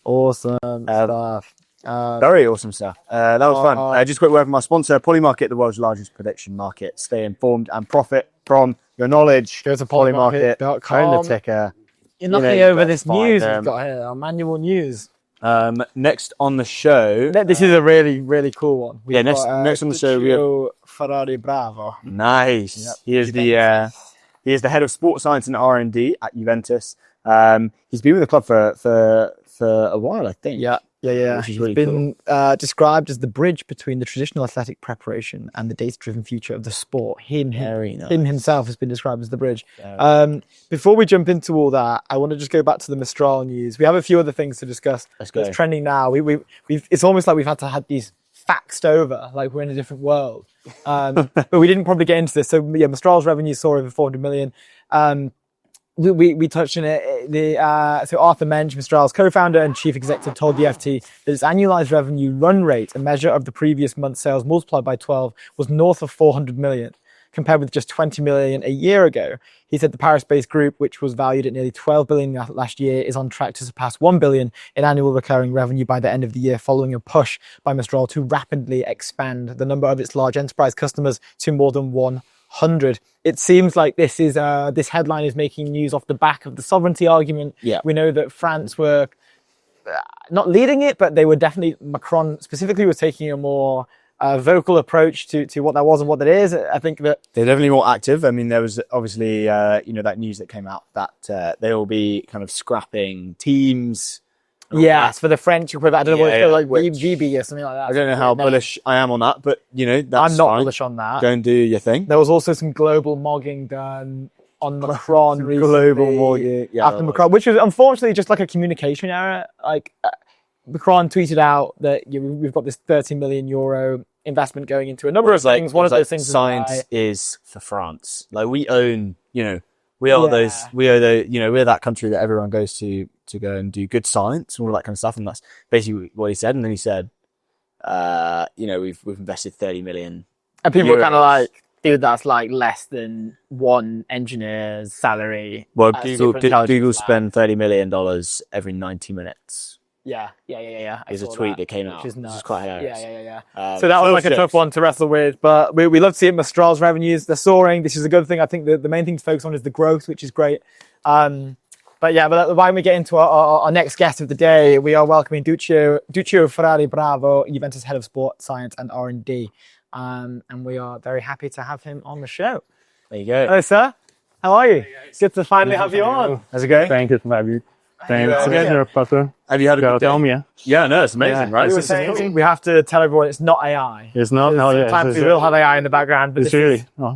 Awesome stuff. Very awesome stuff. That was fun. Just a quick word from our sponsor, Polymarket, the world's largest prediction market. Stay informed and profit. from your knowledge. Go to Polymarket, polymarket.com. own the ticker. You're knocking you over better this find news them. we've got here, our manual news. Next on the show, This is a really, really cool one. We've next on the show we have Giorgio Ferrari Bravo. nice. Yep. He is the head of sports science and R&D at Juventus. He's been with the club for a while, I think. Yeah. Which is He's really been described as the bridge between the traditional athletic preparation and the data-driven future of the sport. Him himself has been described as the bridge. Before we jump into all that, I want to just go back to the Mistral news. We have a few other things to discuss. Let's go. That's trending now. We've it's almost like we've had to have these faxed over, like we're in a different world. But we didn't probably get into this. So yeah, Mistral's revenue saw over 400 million. We touched on it. So Arthur Mensch, Mistral's co-founder and chief executive, told the FT that its annualized revenue run rate, a measure of the previous month's sales multiplied by 12, was north of 400 million, compared with just 20 million a year ago. He said the Paris-based group, which was valued at nearly 12 billion last year, is on track to surpass 1 billion in annual recurring revenue by the end of the year, following a push by Mistral to rapidly expand the number of its large enterprise customers to more than 100. It seems like this headline is making news off the back of the sovereignty argument. Yeah. We know that France were not leading it, but they were definitely, Macron specifically was taking a more vocal approach to what that was and what that is. I think that They're definitely more active. I mean, there was obviously, that news that came out that they will be kind of scrapping teams. yes, for the French equivalent, I don't know what it's Yeah, called, like which- GB or something like that. I don't know how bullish I am on that, but that's I'm not fine. bullish on that. Go and do your thing. There was also some global mogging done on Macron Some recently. global mogging, yeah. After Macron, which was unfortunately just like a communication error. Like Macron tweeted out that we've got this 30 million euro investment going into a number of things. One of those things science is for France. Like we own, we are we're that country that everyone goes to go and do good science and all that kind of stuff. And that's basically what he said. And then he said, we've invested 30 million. and people were euros. kind of like, dude, that's like less than one engineer's salary. Well, at Google superintelligence lab. spend $30 million every 90 minutes. Yeah. There's a tweet that came out, which is which nuts. is quite hilarious. Yeah. So that was like a tough one to wrestle with, but we love to see it. Mistral's revenues, they're soaring. This is a good thing. I think the main thing to focus on is the growth, which is great. But when we get into our next guest of the day, we are welcoming Giorgio Ferrari Bravo, Juventus head of sport science and R&D. And we are very happy to have him on the show. There you go. Hello, sir. How are you? It's good to finally have you on. How's it going? Thank you for having me. Thanks. Yeah. Your Potter. Have you had a good Tell day? me, yeah. Yeah, no, it's amazing, right? We were saying we have to tell everyone it's not AI. It's not. No, yeah. Sometimes we will have AI in the background, but It's this is- really. Oh.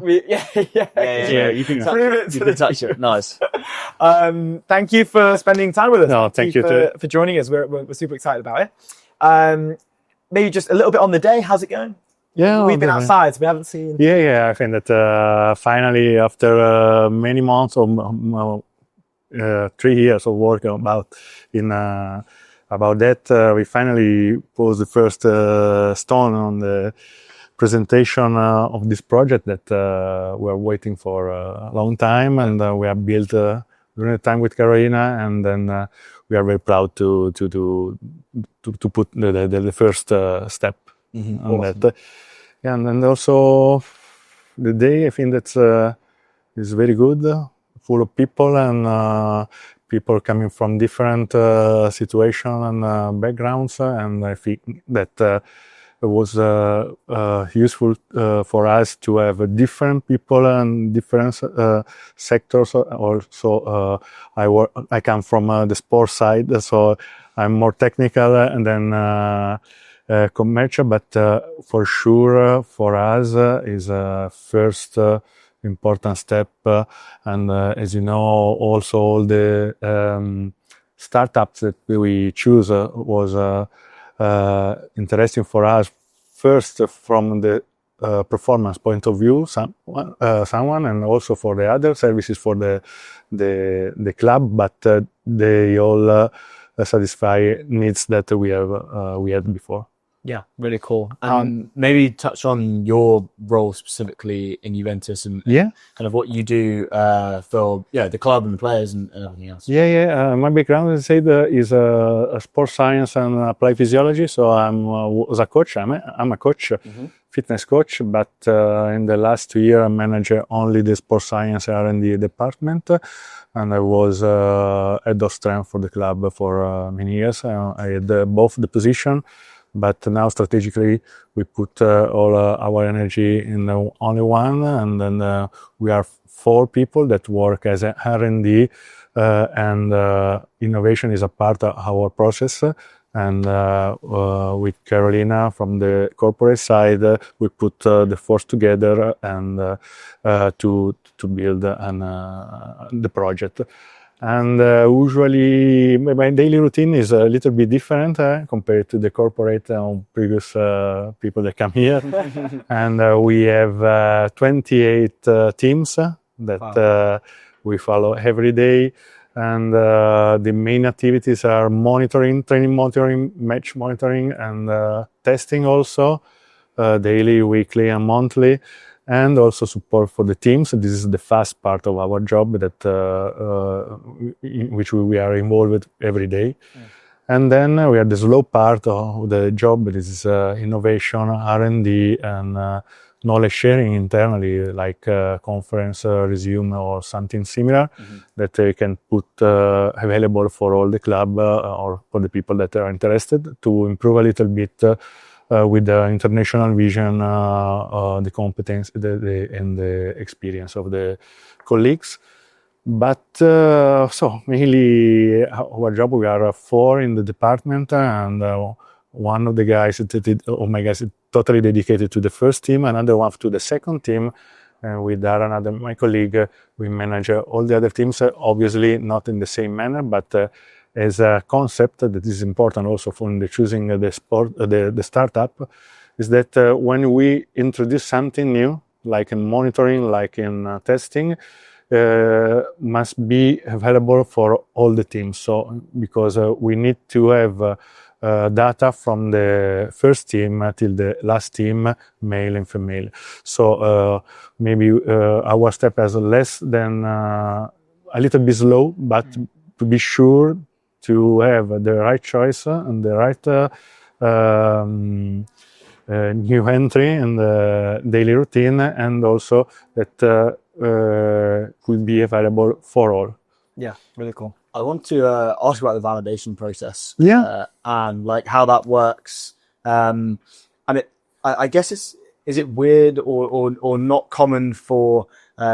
Yeah, you can Prove it You to can the touch it. Nice. Thank you for spending time with us. No, thank you for joining us. We're super excited about it. Maybe just a little bit on the day. How's it going? Yeah. We've been definitely. outside, so we haven't seen. Yeah. I think that finally, after many months or 3 years of working about that, we finally posed the first stone on the presentation of this project that we're waiting for a long time, and we have built during the time with Carolina, and then we are very proud to put the first step on that. Yeah, and then also the day, I think that's is very good, full of people and people coming from different situations and backgrounds, and I think that it was useful for us to have different people and different sectors. Also, I come from the sports side, so I'm more technical and then commercial. But for sure, for us, is a first important step. And as you know, also all the startups that we choose was interesting for us. First, from the performance point of view, someone, and also for the other services for the club, but they all satisfy needs that we had before. Yeah, really cool. Maybe touch on your role specifically in Juventus and Yeah. kind of what you do for the club and the players and everything else. My background, as I said, is a sports science and applied physiology. So was a coach. I'm a coach, fitness coach. But in the last 2 years, I manage only the sports science R&D department, and I was head of strength for the club for many years. I had both the position. But now strategically, we put all our energy in only one, and then we are 4 people that work as R&D, and innovation is a part of our process. And with Carolina from the corporate side, we put the force together and to build the project. And usually my daily routine is a little bit different compared to the corporate previous people that come here. And we have 28 teams that we follow every day. And the main activities are monitoring, training monitoring, match monitoring, and testing also, daily, weekly, and monthly. And also support for the teams. This is the fast part of our job that in which we are involved every day. And then we have the slow part of the job. This is innovation, R&D, and knowledge sharing internally, like conference, resume, or something similar that you can put available for all the club or for the people that are interested to improve a little bit. With the international vision, the competence, and the experience of the colleagues. But so mainly our job, we are 4 in the department, and one of the guys, is totally dedicated to the first team, another one to the second team. And with another, my colleague, we manage all the other teams, obviously not in the same manner, but as a concept that is important also for the choosing the startup, is that when we introduce something new, like in monitoring, like in testing, must be available for all the teams. So because we need to have data from the first team till the last team, male and female. So maybe our step has less than a little bit slow, but to be sure to have the right choice and the right new entry in the daily routine, and also that could be available for all. Yeah, really cool. I want to ask about the validation process. And like how that works. And I guess is it weird or not common for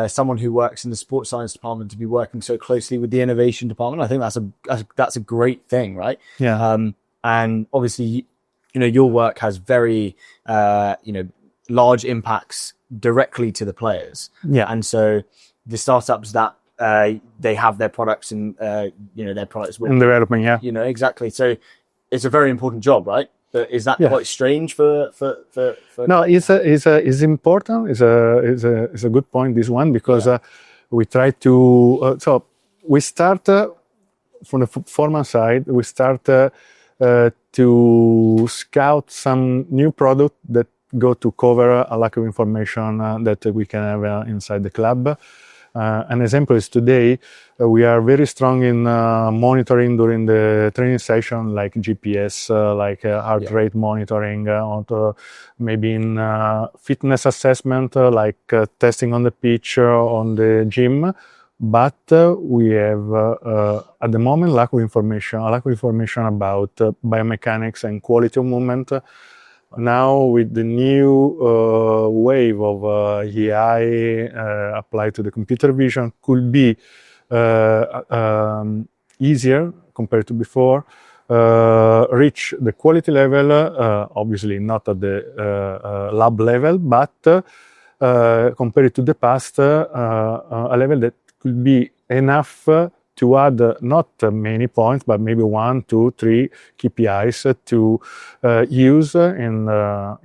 someone who works in the sports science department to be working so closely with the innovation department? I think that's a great thing, right? Yeah. And obviously, your work has very large impacts directly to the players. Yeah. And so the startups that they have their products and their products with in development. Yeah. Exactly. So it's a very important job, right? But is that quite strange for No, it's important. It's a good point, this one, because we try to so we start from the formal side. We start to scout some new product that go to cover a lack of information that we can have inside the club. An example is today we are very strong in monitoring during the training session, like GPS, like heart rate monitoring, or maybe in fitness assessment, like testing on the pitch on the gym. But we have at the moment a lack of information about biomechanics and quality of movement. Now, with the new wave of AI applied to the computer vision, could be easier compared to before, reach the quality level, obviously not at the lab level, but compared to the past, a level that could be enough to add not many points, but maybe 1, 2, 3 KPIs to use in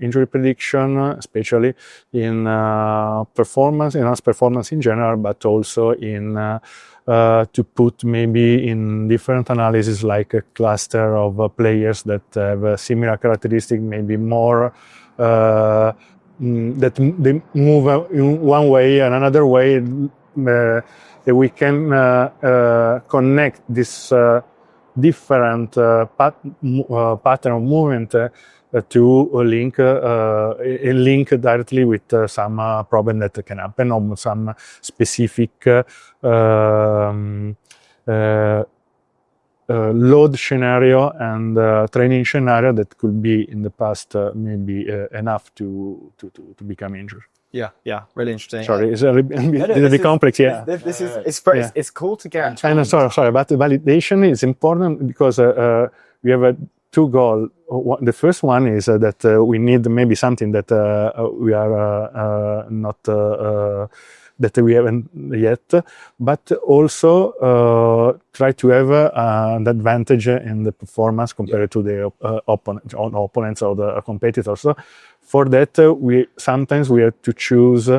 injury prediction, especially in performance, enhanced performance in general, but also in to put maybe in different analysis like a cluster of players that have a similar characteristic, maybe more that they move in one way and another way, that we can connect this different pattern of movement to link directly with some problem that can happen or some specific load scenario and training scenario that could be in the past maybe enough to become injured. Yeah, really interesting. Sorry, it's a bit complex. Yeah, This is it's cool to get. and sorry, but the validation is important because we have two goals. The first one is that we need maybe something that we are not that we haven't yet, but also try to have an advantage in the performance compared to the opponents or the competitors. So for that, we sometimes have to choose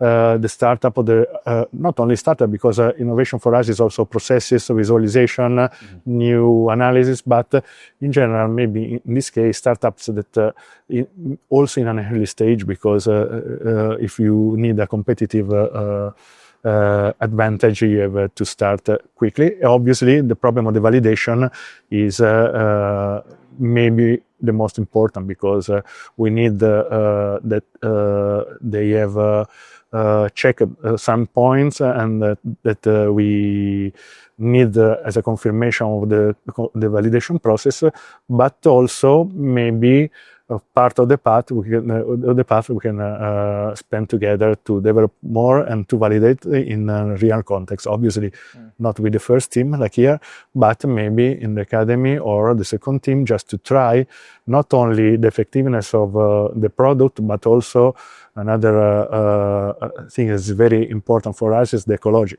the startup or the not only startup, because innovation for us is also processes, visualization, new analysis, but in general, maybe in this case, startups that also in an early stage, because if you need a competitive advantage, you have to start quickly. Obviously, the problem of the validation is maybe the most important, because we need that they have check some points and that we need as a confirmation of the validation process, but also maybe part of the path we can spend together to develop more and to validate in a real context. Obviously, not with the first team like here, but maybe in the academy or the second team, just to try not only the effectiveness of the product, but also another thing that is very important for us is the ecology.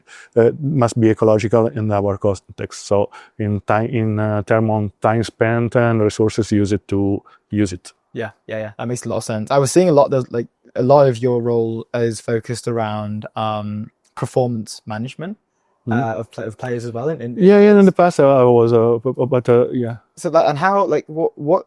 Must be ecological in our context. So in terms of time spent and resources used to use it. Yeah. That makes a lot of sense. I was seeing a lot of your role is focused around performance management of players as well. In the past I was, but yeah. So that, and how, like, what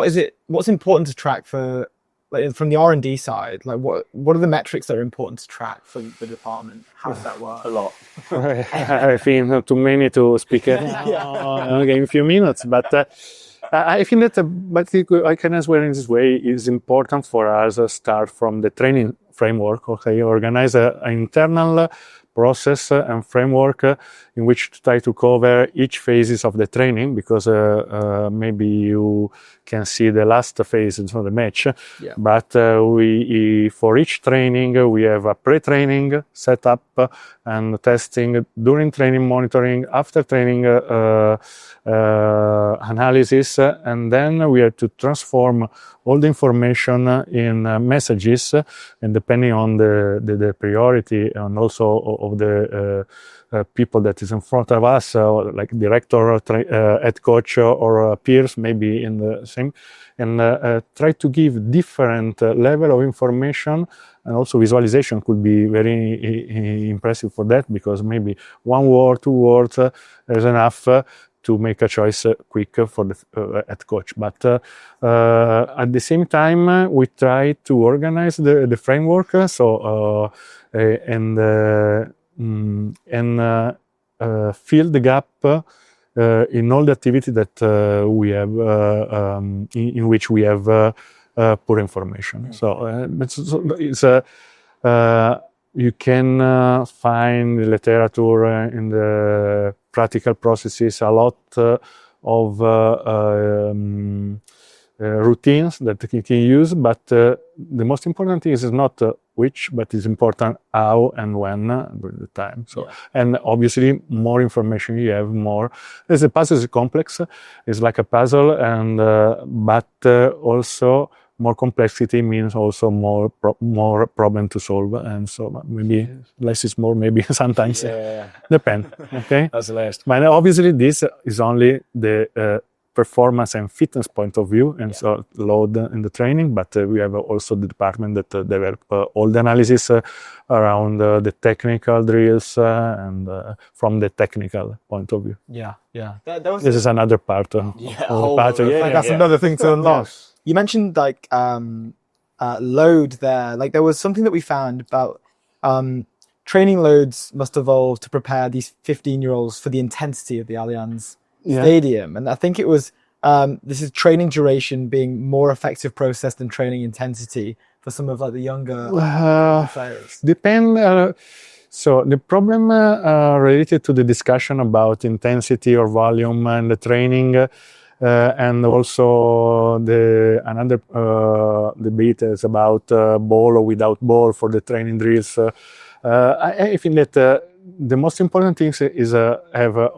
is it? What's important to track for, like, from the R&D side? Like, what are the metrics that are important to track for the department? How does that work? A lot. I think too many to speak in a few minutes, but. I think that, but I can answer in this way, is important for us to start from the training framework. Okay, organize an internal process and framework in which to try to cover each phases of the training, because maybe you can see the last phase of the match, but we for each training we have a pre-training setup and testing, during training monitoring, after training analysis, and then we have to transform all the information in messages, and depending on the priority and also of the people that is in front of us, like director, head coach, or peers, maybe in the same, and try to give different level of information, and also visualization could be very impressive for that, because maybe 1 word, 2 words is enough to make a choice quick for the head coach. But at the same time, we try to organize the framework, fill the gap in all the activity that we have, in which we have poor information. So it's you can find literature in the practical processes, a lot of routines that you can use, but the most important thing is not which, but it's important how and when during the time. So, and obviously more information you have, more. As the puzzle is complex, it's like a puzzle, and but also more complexity means also more problem to solve, and so maybe less is more. Maybe sometimes depend. Okay, That's the last. but obviously this is only the performance and fitness point of view, and so load in the training. But we have also the department that develop all the analysis around the technical drills and from the technical point of view. Yeah, yeah. This is another part of the part. That's another thing to unlock. You mentioned like load there. Like there was something that we found about training loads must evolve to prepare these 15-year-olds for the intensity of the Allianz Stadium, and I think it was this is training duration being more effective process than training intensity for some of like the younger players. Depend. So the problem related to the discussion about intensity or volume and the training, and also another debate is about ball or without ball for the training drills. I think that the most important thing is have a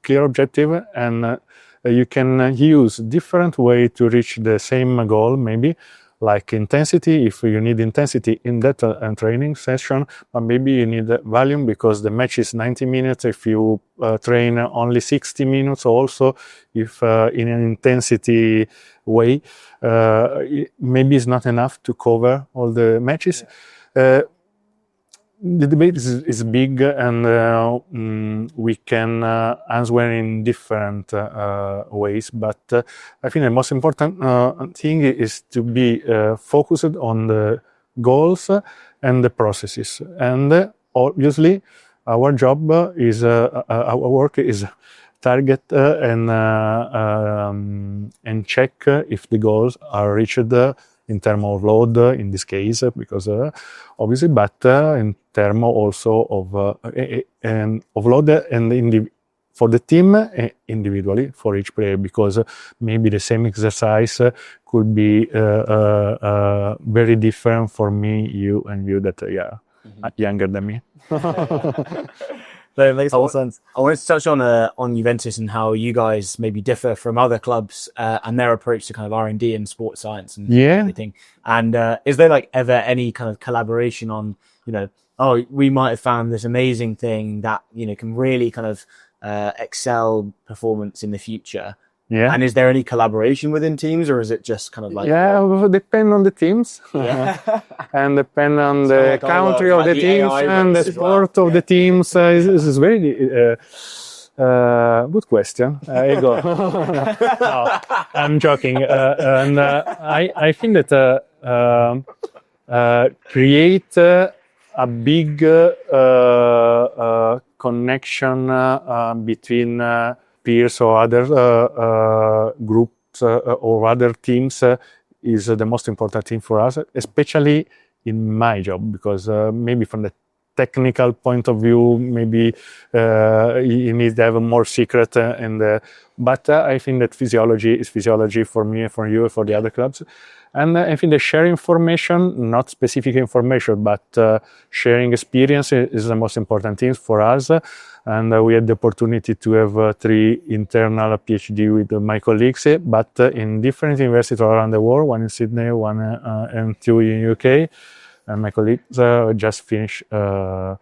clear objective, and you can use different way to reach the same goal, maybe like intensity, if you need intensity in that training session, but maybe you need volume because the match is 90 minutes. If you train only 60 minutes, also if in an intensity way, maybe it's not enough to cover all the matches. The debate is big, and we can answer in different ways. But I think the most important thing is to be focused on the goals and the processes. And obviously, our job is our work is target and check if the goals are reached in terms of load, in this case, because obviously, but in terms also of load and for the team individually for each player, because maybe the same exercise could be very different for me, you, and you that are younger than me. That makes a lot of sense. I wanted to touch on Juventus and how you guys maybe differ from other clubs and their approach to kind of R&D and sports science and everything. And is there like ever any kind of collaboration on, we might have found this amazing thing that, can really kind of excel performance in the future? Yeah. And is there any collaboration within teams, or is it just kind of like... Yeah, it depends on the teams. And depend on the country of the teams and the sport of the teams. This is very good question. I go. No, I'm joking. And I think that create a big connection between peers or other groups or other teams is the most important thing for us, especially in my job, because maybe from the technical point of view, maybe you need to have a more secret. But I think that physiology is physiology for me, for you, for the other clubs. And I think the sharing information, not specific information, but sharing experience is the most important thing for us. And we had the opportunity to have 3 internal PhD with my colleagues, but in different universities around the world, one in Sydney, one and 2 in UK. And my colleagues just finished. So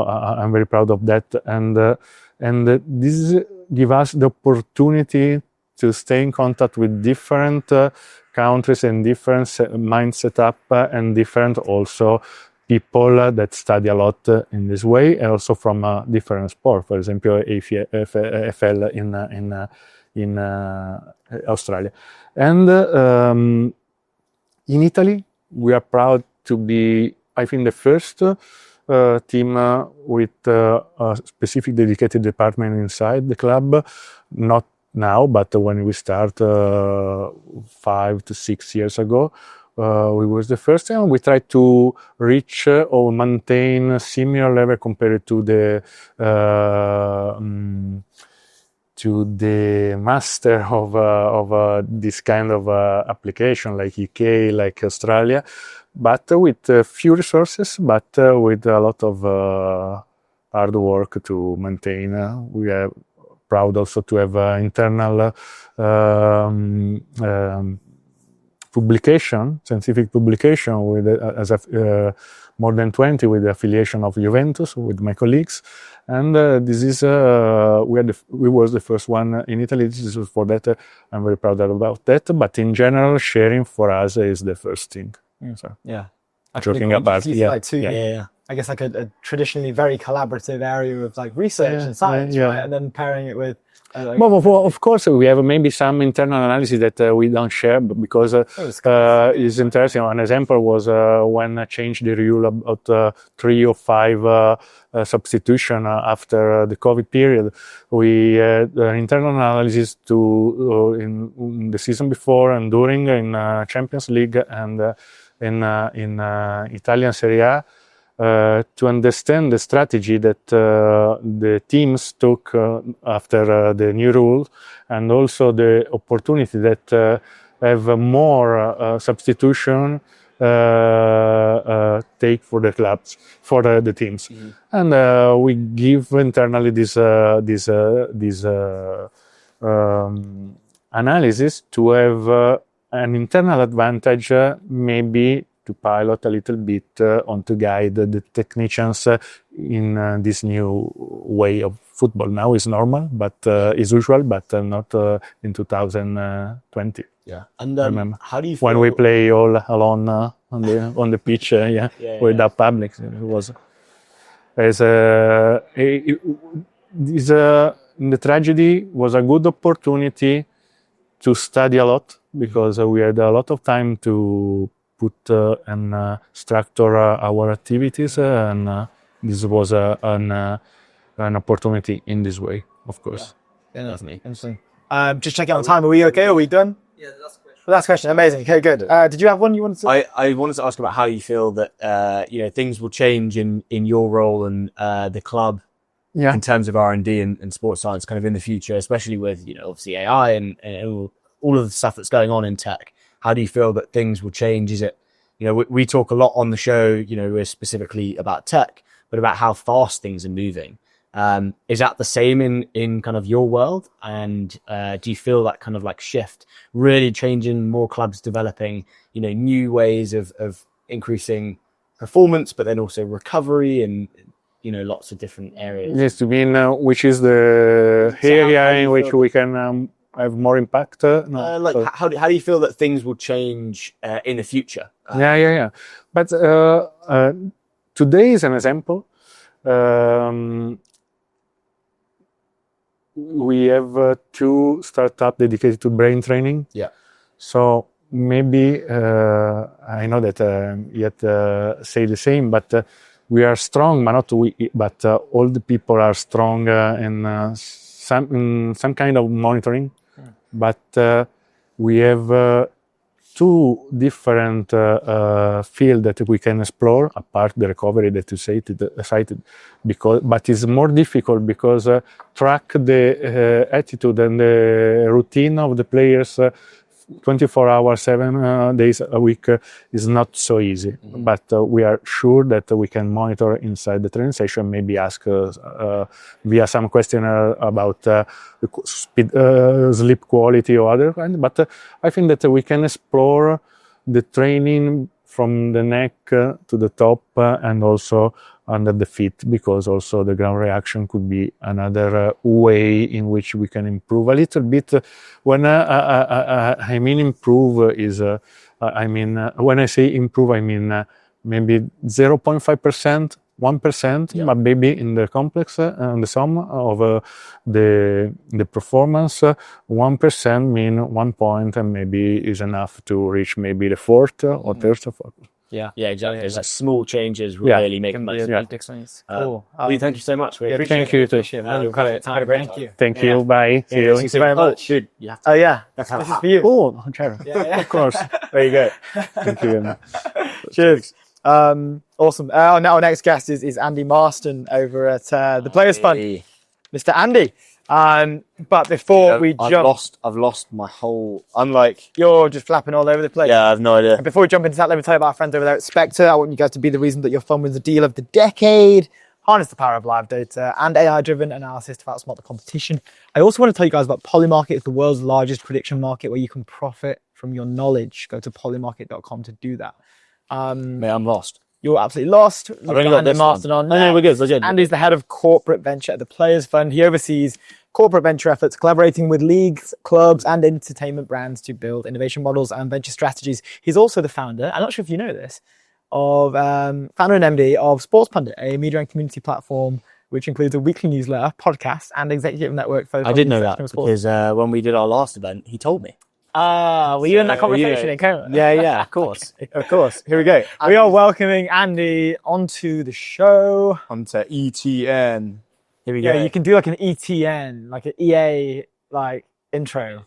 I'm very proud of that. And this gives us the opportunity to stay in contact with different countries and different mind setup and different also people that study a lot in this way, and also from different sport. For example, AFL in Australia. And in Italy, we are proud to be, I think, the first team with a specific dedicated department inside the club. Not now, but when we start 5 to 6 years ago, we was the first, and we tried to reach or maintain a similar level compared to the master of this kind of application, like UK, like Australia, but with few resources, but with a lot of hard work to maintain. We are proud also to have internal scientific publication with more than 20 with the affiliation of Juventus with my colleagues, and this is we was the first one in Italy. This is for that I'm very proud about that. But in general, sharing for us is the first thing. So, Yeah. joking apart, yeah. I guess like a traditionally very collaborative area of like research and science, right? And then pairing it with. Well, of course, we have maybe some internal analysis that we don't share, but because it's interesting. An example was when I changed the rule about 3 or 5 substitution after the COVID period. We had an internal analysis to in the season before and during in Champions League and in Italian Serie A. To understand the strategy that the teams took after the new rule, and also the opportunity that have more substitution take for the clubs, for the teams. And we give internally this analysis to have an internal advantage, maybe to pilot a little bit on to guide the technicians in this new way of football. Now is normal, but is usual, but not in 2020. Yeah. And how do you feel when we play all alone on the pitch? Without public, it was the tragedy was a good opportunity to study a lot, because we had a lot of time to put and structure our activities, and this was an opportunity in this way, of course. Yeah, definitely. Interesting. Just checking on time. Are we okay? Are we done? Yeah, the last question. The last question. Amazing. Okay, good. Did you have one you wanted to? I wanted to ask about how you feel that things will change in your role and the club. Yeah. In terms of R&D and sports science, kind of in the future, especially with obviously AI and all of the stuff that's going on in tech. How do you feel that things will change? Is it, we talk a lot on the show, specifically about tech, but about how fast things are moving. Is that the same in kind of your world? And do you feel that kind of like shift really changing, more clubs developing, new ways of increasing performance, but then also recovery and, lots of different areas? Yes, to mean which is the area in which we can have more impact? How do you feel that things will change in the future? Yeah. But today is an example. We have 2 startups dedicated to brain training. Yeah. So maybe I know that yet say the same, but we are strong, but not we. But all the people are strong in some kind of monitoring. But we have 2 different fields that we can explore, apart the recovery that you cited, but it's more difficult because track the attitude and the routine of the players 24 hours, 7 days a week is not so easy. Mm-hmm. But we are sure that we can monitor inside the training session, maybe ask via some questionnaire about speed, sleep quality or other kind. But I think that we can explore the training from the neck to the top and also under the feet, because also the ground reaction could be another way in which we can improve a little bit. When I mean improve is, when I say improve, I mean maybe 0.5%, 1%, yeah. But maybe in the complex, the sum of the performance, 1% mean 1 point, and maybe is enough to reach maybe the 4th or 3rd. Yeah, exactly. It's like small changes really make much difference. Cool. Thank you so much. Thank you. Thank you. Thank you. Bye. See you. Thank you very much. Dude, Oh yeah, this is for you. Oh, sure. Of course. There you go. Thank you. Cheers. Awesome. Our next guest is Andy Marston over at the Players Fund. Mr. Andy. But before we jump, I've lost my whole. Unlike you're just flapping all over the place. Yeah, I have no idea. And before we jump into that, let me tell you about our friends over there at Spectre. I want you guys to be the reason that your fund wins the deal of the decade. Harness the power of live data and AI-driven analysis to outsmart the competition. I also want to tell you guys about Polymarket. It's the world's largest prediction market where you can profit from your knowledge, go to polymarket.com to do that. Mate, I'm lost. You're absolutely lost. I've only got this Marston one. on. No, we're good. Legit. Andy's the head of corporate venture at the Players Fund. He oversees corporate venture efforts, collaborating with leagues, clubs, and entertainment brands to build innovation models and venture strategies. He's also the founder, I'm not sure if you know this, of founder and MD of Sports Pundit, a media and community platform which includes a weekly newsletter, podcast, and executive network focused I on did know the that section of sports. because when we did our last event, he told me. Were you in that conversation in Coma? Yeah, of course. Of course. Here we go. We are welcoming Andy onto the show. Onto ETN. Here we go. Yeah, you can do like an ETN, like an EA like intro.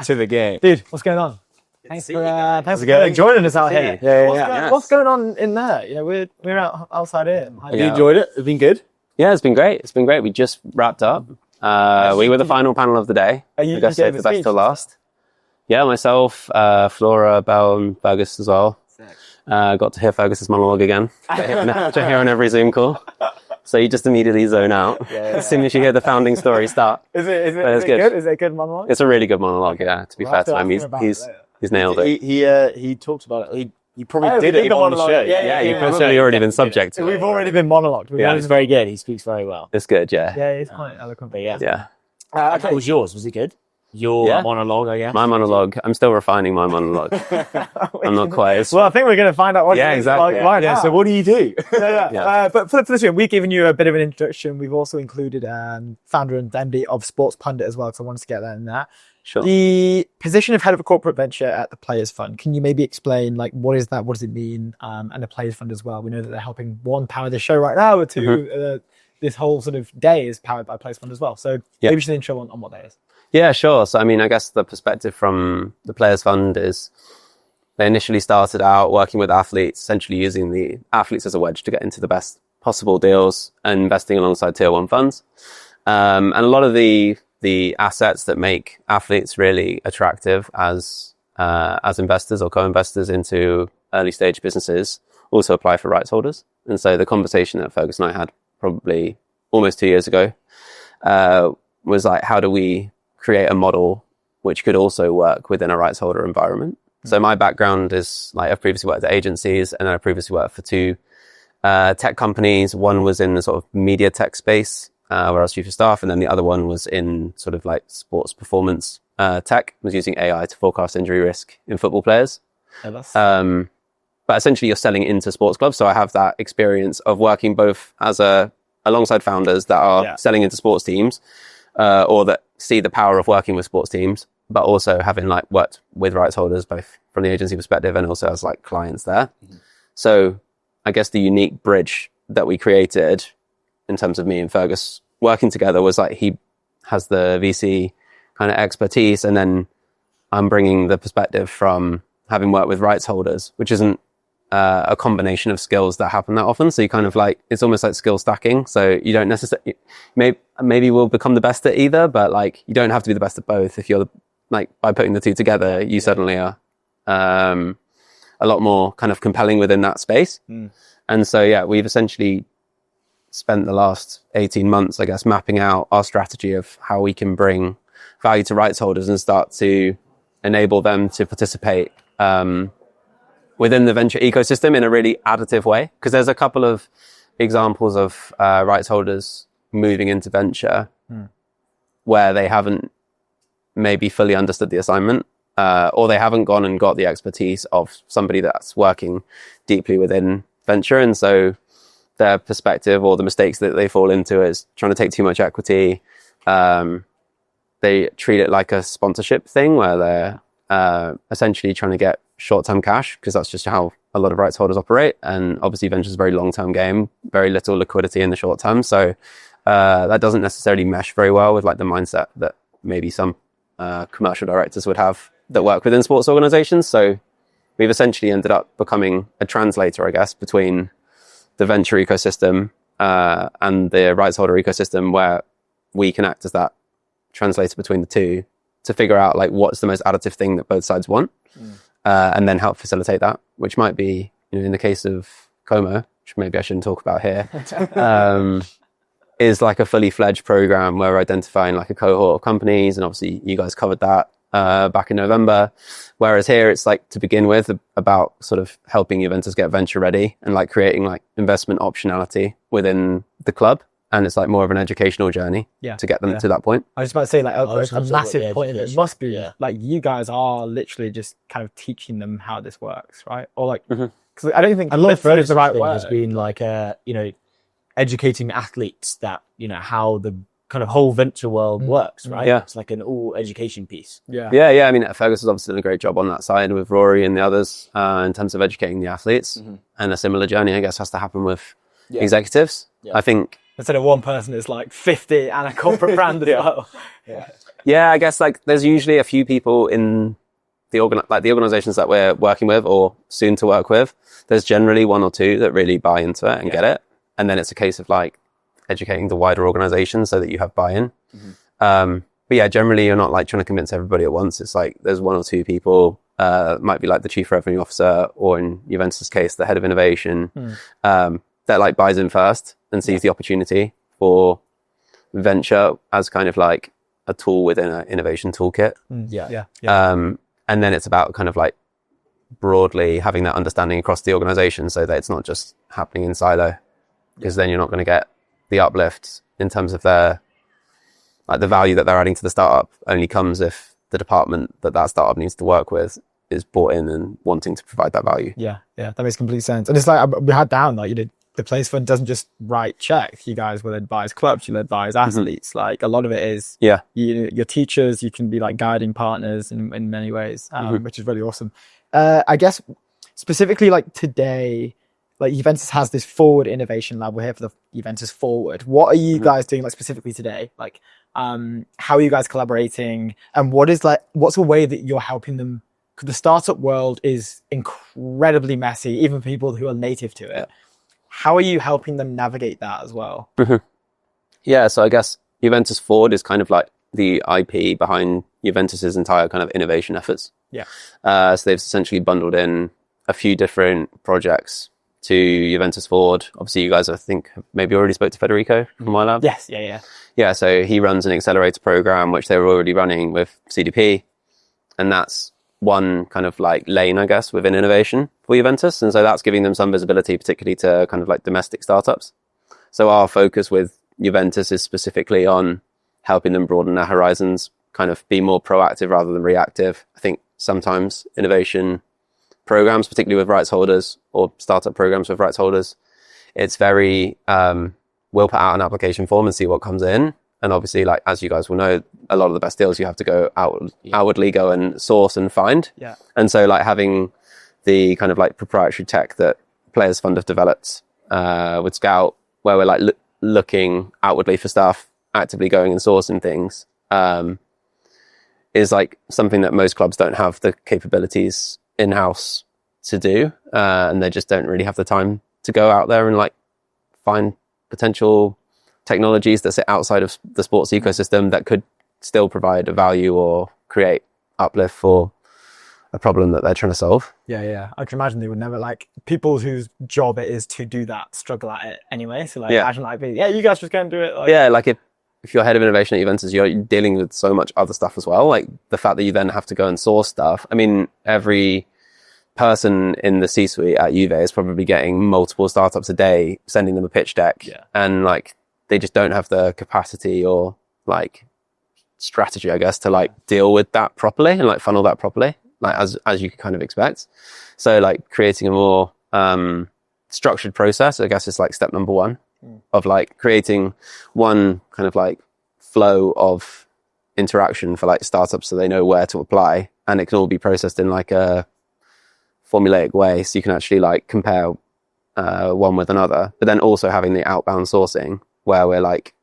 To the game. Dude, what's going on? Thanks for joining us out here. Yeah. What's going on in there? You know, we're outside here. Have you enjoyed it? It's been good? Yeah, it's been great. It's been great. We just wrapped up. We were the final panel of the day. I guess saved the best till last. Yeah, myself, Flora, Bell, and Fergus as well. Got to hear Fergus's monologue again, which I hear on every Zoom call. So you just immediately zone out as soon as you hear the founding story start. Is it good. Is it a good monologue? It's a really good monologue, yeah, to be fair to him. He's nailed it. He talked about it. He probably did it on the show. Yeah, you've probably already been subject to it. We've already been monologued. Yeah, He's very good. He speaks very well. It's good, yeah. Yeah, he's quite eloquent. But yeah. Yeah. What was yours? Was it good? Your monologue, I guess. My monologue, I'm still refining my monologue. I'm not quite as... Well, I think we're going to find out what Yeah, it's exactly. like right now. So what do you do? But for this one, we've given you a bit of an introduction. We've also included founder and MD of Sports Pundit as well, because I wanted to get that in there. Sure. The position of head of a corporate venture at the Players Fund, can you maybe explain, like, what is that? What does it mean? And the Players Fund as well. We know that they're helping, one, power the show right now, but two, this whole sort of day is powered by Players Fund as well. So maybe just an intro on what that is. Yeah, sure. So, I mean, I guess the perspective from the Players Fund is they initially started out working with athletes, essentially using the athletes as a wedge to get into the best possible deals and investing alongside tier one funds. And a lot of the assets that make athletes really attractive as investors or co-investors into early stage businesses also apply for rights holders. And so the conversation that Fergus and I had probably almost 2 years ago was like, how do we create a model which could also work within a rights holder environment? So my background is, like, I've previously worked at agencies, and then I previously worked for two tech companies. One was in the sort of media tech space, where I was chief of staff, and then the other one was in sort of like sports performance tech, was using AI to forecast injury risk in football players. But essentially you're selling into sports clubs. So I have that experience of working both as alongside founders that are selling into sports teams, or that see the power of working with sports teams, but also having like worked with rights holders, both from the agency perspective and also as like clients there. So I guess the unique bridge that we created in terms of me and Fergus working together was like, he has the VC kind of expertise, and then I'm bringing the perspective from having worked with rights holders, which isn't a combination of skills that happen that often. So you kind of like, it's almost like skill stacking. So you don't necessarily, maybe we'll become the best at either, but like, you don't have to be the best at both. If you're like, by putting the two together, you suddenly are a lot more kind of compelling within that space. And so, yeah, we've essentially spent the last 18 months, I guess, mapping out our strategy of how we can bring value to rights holders and start to enable them to participate within the venture ecosystem in a really additive way. Because there's a couple of examples of rights holders moving into venture where they haven't maybe fully understood the assignment, or they haven't gone and got the expertise of somebody that's working deeply within venture. And so their perspective or the mistakes that they fall into is trying to take too much equity. They treat it like a sponsorship thing where they're essentially trying to get short-term cash, because that's just how a lot of rights holders operate. And obviously venture is a very long-term game, very little liquidity in the short term. So that doesn't necessarily mesh very well with like the mindset that maybe some commercial directors would have that work within sports organizations. So we've essentially ended up becoming a translator, I guess, between the venture ecosystem and the rights holder ecosystem, where we can act as that translator between the two to figure out like what's the most additive thing that both sides want, and then help facilitate that, which might be, you know, in the case of Como, which maybe I shouldn't talk about here, is like a fully fledged program where we're identifying like a cohort of companies, and obviously you guys covered that back in November. Whereas here it's like to begin with about sort of helping Juventus get venture ready and like creating like investment optionality within the club. And it's like more of an educational journey to get them to that point. I was just about to say, like, was a gonna say massive about the point of it education. must be Yeah. like you guys are literally just kind of teaching them how this works, right? Or like, because I don't think A lot of literally is the right thing word. has been like, you know, educating athletes that, you know, how the kind of whole venture world works, right? Yeah. It's like an all education piece. Yeah. Yeah. I mean, Fergus has obviously done a great job on that side with Rory and the others in terms of educating the athletes. And a similar journey, I guess, has to happen with executives. Yeah. I think. Instead of one person, it's like 50 and a corporate brand as well. Yeah, I guess like there's usually a few people in the organizations that we're working with or soon to work with. There's generally one or two that really buy into it and get it, and then it's a case of like educating the wider organization so that you have buy-in. But yeah, generally you're not like trying to convince everybody at once. It's like there's one or two people, might be like the chief revenue officer, or in Juventus' case, the head of innovation, that like buys in first and sees the opportunity for venture as kind of like a tool within an innovation toolkit. And then it's about kind of like broadly having that understanding across the organization so that it's not just happening in silo, because then you're not going to get the uplift in terms of their, like the value that they're adding to the startup only comes if the department that startup needs to work with is bought in and wanting to provide that value. Yeah, that makes complete sense. And it's like we had down like, you know, the Place Fund doesn't just write checks. You guys will advise clubs, you'll advise athletes. Like a lot of it is your teachers. You can be like guiding partners in many ways, which is really awesome. I guess specifically like today, like Juventus has this forward innovation lab. We're here for the Juventus Forward. What are you guys doing like specifically today? Like how are you guys collaborating, and what's the way that you're helping them? Because the startup world is incredibly messy, even for people who are native to it. How are you helping them navigate that as well? Yeah, so I guess Juventus Forward is kind of like the IP behind Juventus's entire kind of innovation efforts. So they've essentially bundled in a few different projects to Juventus Forward. Obviously, you guys, I think, maybe already spoke to Federico from my lab. Yes, Yeah, so he runs an accelerator program, which they were already running with CDP. And that's one kind of like lane, I guess, within innovation for Juventus. And so that's giving them some visibility, particularly to kind of like domestic startups. So our focus with Juventus is specifically on helping them broaden their horizons, kind of be more proactive rather than reactive. I think sometimes innovation programs, particularly with rights holders or startup programs with rights holders, it's very, we'll put out an application form and see what comes in. And obviously, like, as you guys will know, a lot of the best deals you have to go outwardly go and source and find. And so like having the kind of like proprietary tech that Players Fund have developed with Scout, where we're like looking outwardly for stuff, actively going and sourcing things, is like something that most clubs don't have the capabilities in-house to do. And they just don't really have the time to go out there and like find potential technologies that sit outside of the sports ecosystem that could still provide a value or create uplift for a problem that they're trying to solve. I can imagine they would never, like, people whose job it is to do that struggle at it anyway. So like imagine like, you guys just go and do it. Like, like if you're head of innovation at Juventus, you're dealing with so much other stuff as well. Like the fact that you then have to go and source stuff. I mean, every person in the C-suite at Juve is probably getting multiple startups a day, sending them a pitch deck, and like they just don't have the capacity or like strategy, I guess, to like deal with that properly and like funnel that properly, like as you could kind of expect. So like creating a more structured process, I guess, is like step number one of like creating one kind of like flow of interaction for like startups so they know where to apply, and it can all be processed in like a formulaic way so you can actually like compare one with another. But then also having the outbound sourcing where we're like,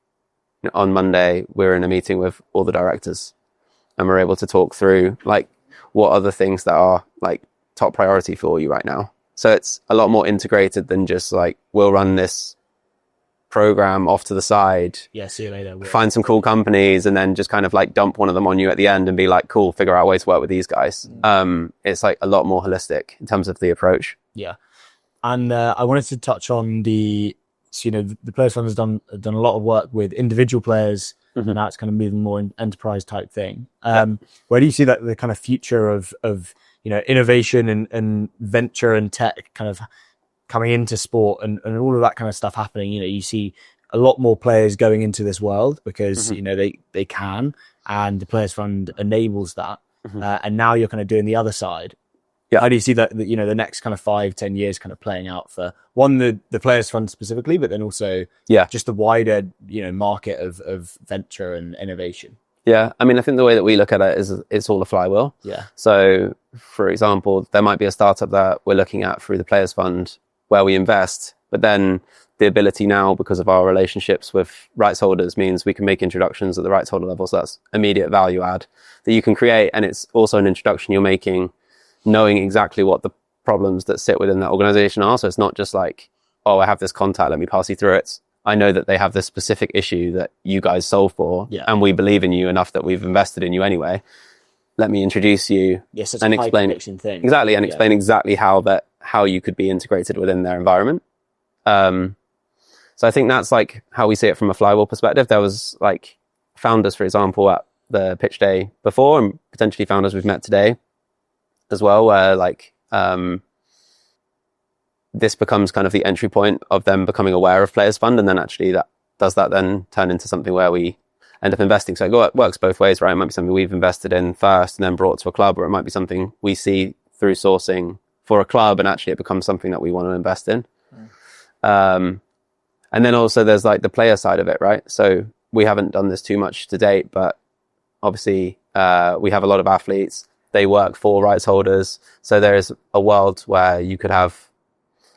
you know, on Monday we're in a meeting with all the directors and we're able to talk through like what are the things that are like top priority for you right now. So it's a lot more integrated than just like we'll run this program off to the side, see you later, find some cool companies and then just kind of like dump one of them on you at the end and be like, cool, figure out a way to work with these guys. It's like a lot more holistic in terms of the approach. And I wanted to touch on the so, the Players Fund has done a lot of work with individual players, and now it's kind of moving more in enterprise type thing. Where do you see that the kind of future of innovation and venture and tech kind of coming into sport and all of that kind of stuff happening? You see a lot more players going into this world because they can, and the Players Fund enables that. And now you're kind of doing the other side. Yeah. How do you see that, the next kind of 5-10 years kind of playing out for one, the Players Fund specifically, but then also just the wider, market of venture and innovation? Yeah. I mean, I think the way that we look at it is it's all a flywheel. Yeah. So for example, there might be a startup that we're looking at through the Players Fund where we invest, but then the ability now, because of our relationships with rights holders, means we can make introductions at the rights holder level. So that's immediate value add that you can create. And it's also an introduction you're making knowing exactly what the problems that sit within that organization are. So it's not just like, oh, I have this contact, let me pass you through it. I know that they have this specific issue that you guys solve for, and we believe in you enough that we've invested in you anyway. Let me introduce you and explain thing. Exactly, and explain exactly how you could be integrated within their environment. So I think that's like how we see it from a flywheel perspective. There was like founders, for example, at the pitch day before, and potentially founders we've met today as well, where like this becomes kind of the entry point of them becoming aware of Players Fund, and then actually that then turn into something where we end up investing. So it works both ways, right? It might be something we've invested in first and then brought to a club, or it might be something we see through sourcing for a club and actually it becomes something that we want to invest in. And then also there's like the player side of it, right? So we haven't done this too much to date, but obviously we have a lot of athletes. They work for rights holders. So there is a world where you could have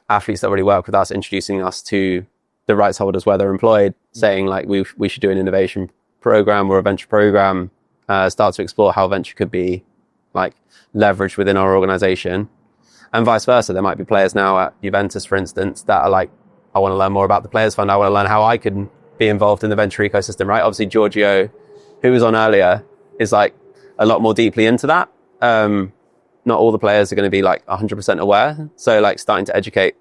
athletes that already work with us introducing us to the rights holders where they're employed, saying like we should do an innovation program or a venture program, start to explore how venture could be like leveraged within our organization, and vice versa. There might be players now at Juventus, for instance, that are like, I want to learn more about the Players Fund. I want to learn how I can be involved in the venture ecosystem, right? Obviously, Giorgio, who was on earlier, is like a lot more deeply into that. Not all the players are going to be like 100% aware. So like starting to educate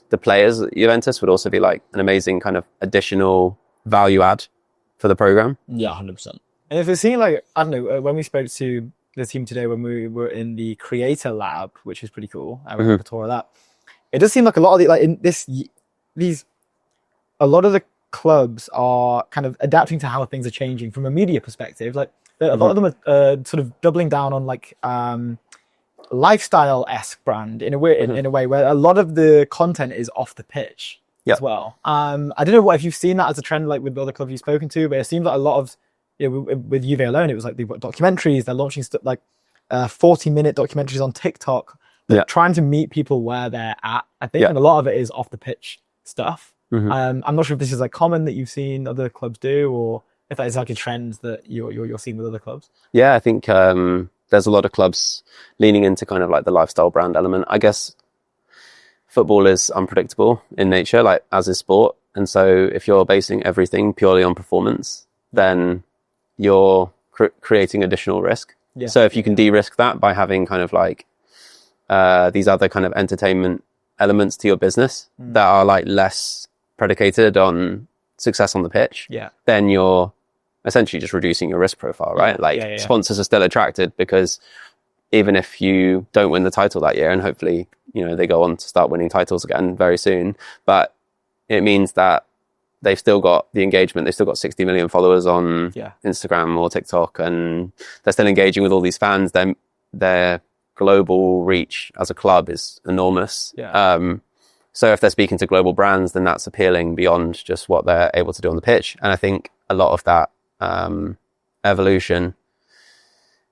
the players at Juventus would also be like an amazing kind of additional value add for the program. Yeah, 100%. And if it seemed like, I don't know, when we spoke to the team today, when we were in the creator lab, which is pretty cool, I went on a tour of that. It does seem like a lot of a lot of the clubs are kind of adapting to how things are changing from a media perspective. Like a lot of them are sort of doubling down on like lifestyle-esque brand in a way where a lot of the content is off the pitch as well. I don't know if you've seen that as a trend, like with other clubs you've spoken to, but it seems like a lot of, with Juve alone, it was like they've got documentaries. They're launching like 40-minute documentaries on TikTok. They're trying to meet people where they're at, I think, and a lot of it is off the pitch stuff. I'm not sure if this is like common that you've seen other clubs do, or if that is like a trend that you're seeing with other clubs. Yeah, I think there's a lot of clubs leaning into kind of like the lifestyle brand element. I guess football is unpredictable in nature, like as is sport. And so if you're basing everything purely on performance, then you're creating additional risk. So if you can de-risk that by having kind of like these other kind of entertainment elements to your business that are like less predicated on success on the pitch, then you're essentially just reducing your risk profile, right? Sponsors are still attracted because even if you don't win the title that year, and hopefully, they go on to start winning titles again very soon, but it means that they've still got the engagement. They've still got 60 million followers on Instagram or TikTok, and they're still engaging with all these fans. Their global reach as a club is enormous. So if they're speaking to global brands, then that's appealing beyond just what they're able to do on the pitch. And I think a lot of that evolution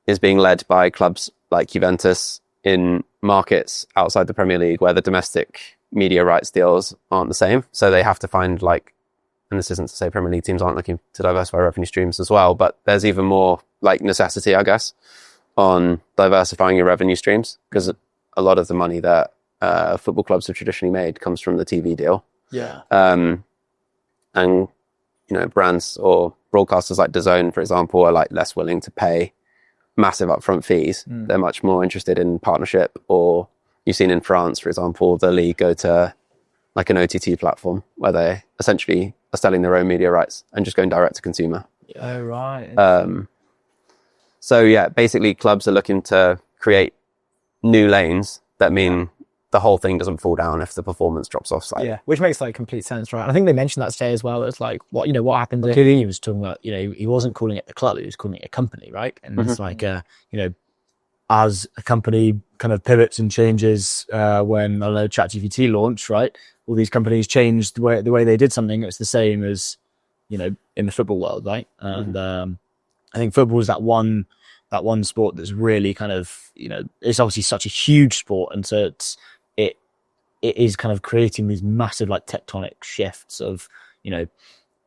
is being led by clubs like Juventus in markets outside the Premier League where the domestic media rights deals aren't the same. So they have to find like, and this isn't to say Premier League teams aren't looking to diversify revenue streams as well, but there's even more like necessity, I guess, on diversifying your revenue streams, because a lot of the money that football clubs have traditionally made comes from the TV deal. And brands or broadcasters like DAZN, for example, are like less willing to pay massive upfront fees. They're much more interested in partnership. Or you've seen in France, for example, the league go to like an OTT platform where they essentially are selling their own media rights and just going direct to consumer. Oh, right. So yeah, basically clubs are looking to create new lanes that mean the whole thing doesn't fall down if the performance drops off slightly. Yeah, which makes like complete sense, right? And I think they mentioned that today as well. It's like what happened. Chiellini was talking about, he wasn't calling it the club; he was calling it a company, right? And it's like, as a company kind of pivots and changes when I don't know ChatGPT launched, right? All these companies changed the way they did something. It's the same as in the football world, right? And I think football is that one sport that's really kind of it's obviously such a huge sport, and so it is kind of creating these massive like tectonic shifts of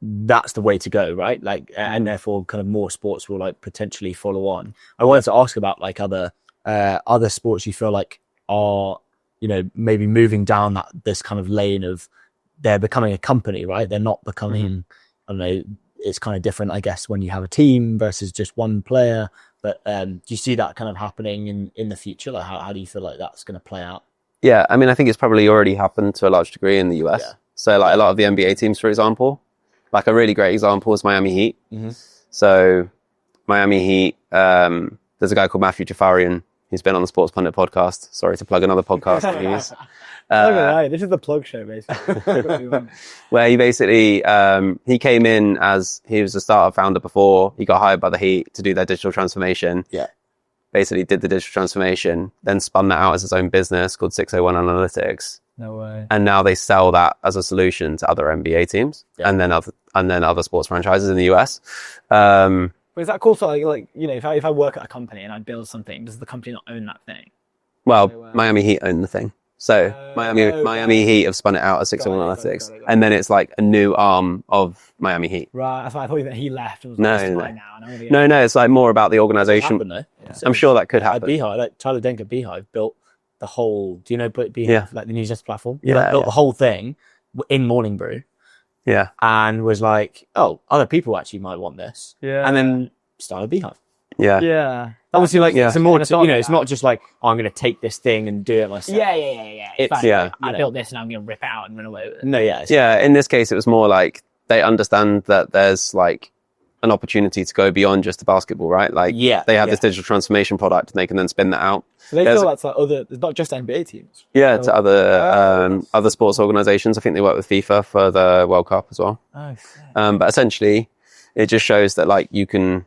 that's the way to go, right? Like, and therefore kind of more sports will like potentially follow on. I wanted to ask about like other sports you feel like are maybe moving down this kind of lane of they're becoming a company, right? They're not becoming I don't know, it's kind of different I guess when you have a team versus just one player, but do you see that kind of happening in the future? Like how do you feel like that's going to play out? Yeah, I mean, I think it's probably already happened to a large degree in the US. Yeah. So like a lot of the NBA teams, for example, like a really great example is Miami Heat. So Miami Heat, there's a guy called Matthew Jafarian who's been on the Sports Pundit podcast. Sorry to plug another podcast. This is the plug show, basically. Where he basically, he came in as, he was a startup founder before, he got hired by the Heat to do their digital transformation. Yeah. Basically did the digital transformation, then spun that out as his own business called 601 Analytics. No way. And now they sell that as a solution to other NBA teams and then other sports franchises in the US. But is that cool? So like if I work at a company and I build something, does the company not own that thing? Well, Miami Heat own the thing. So Miami Heat have spun it out as 601 Analytics, and then it's like a new arm of Miami Heat. Right. I thought that he left. And was No. It's like more about the organization. I'm sure that could happen. Beehive, like Tyler Denker, Beehive built the whole. Do you know Beehive, like the newsletter platform? Built the whole thing in Morning Brew. Yeah, and was like, oh, other people actually might want this. Yeah, and then started Beehive. Yeah. Obviously, like it's more. It's not just like I'm going to take this thing and do it myself. Yeah. It's I built this and I'm going to rip it out and run away with it. No, in this case, it was more like they understand that there's like an opportunity to go beyond just the basketball, right? Like, they have this digital transformation product and they can then spin that out. So they feel that's like it's not just NBA teams. Yeah, to other sports organizations. I think they work with FIFA for the World Cup as well. Oh, but essentially, it just shows that like you can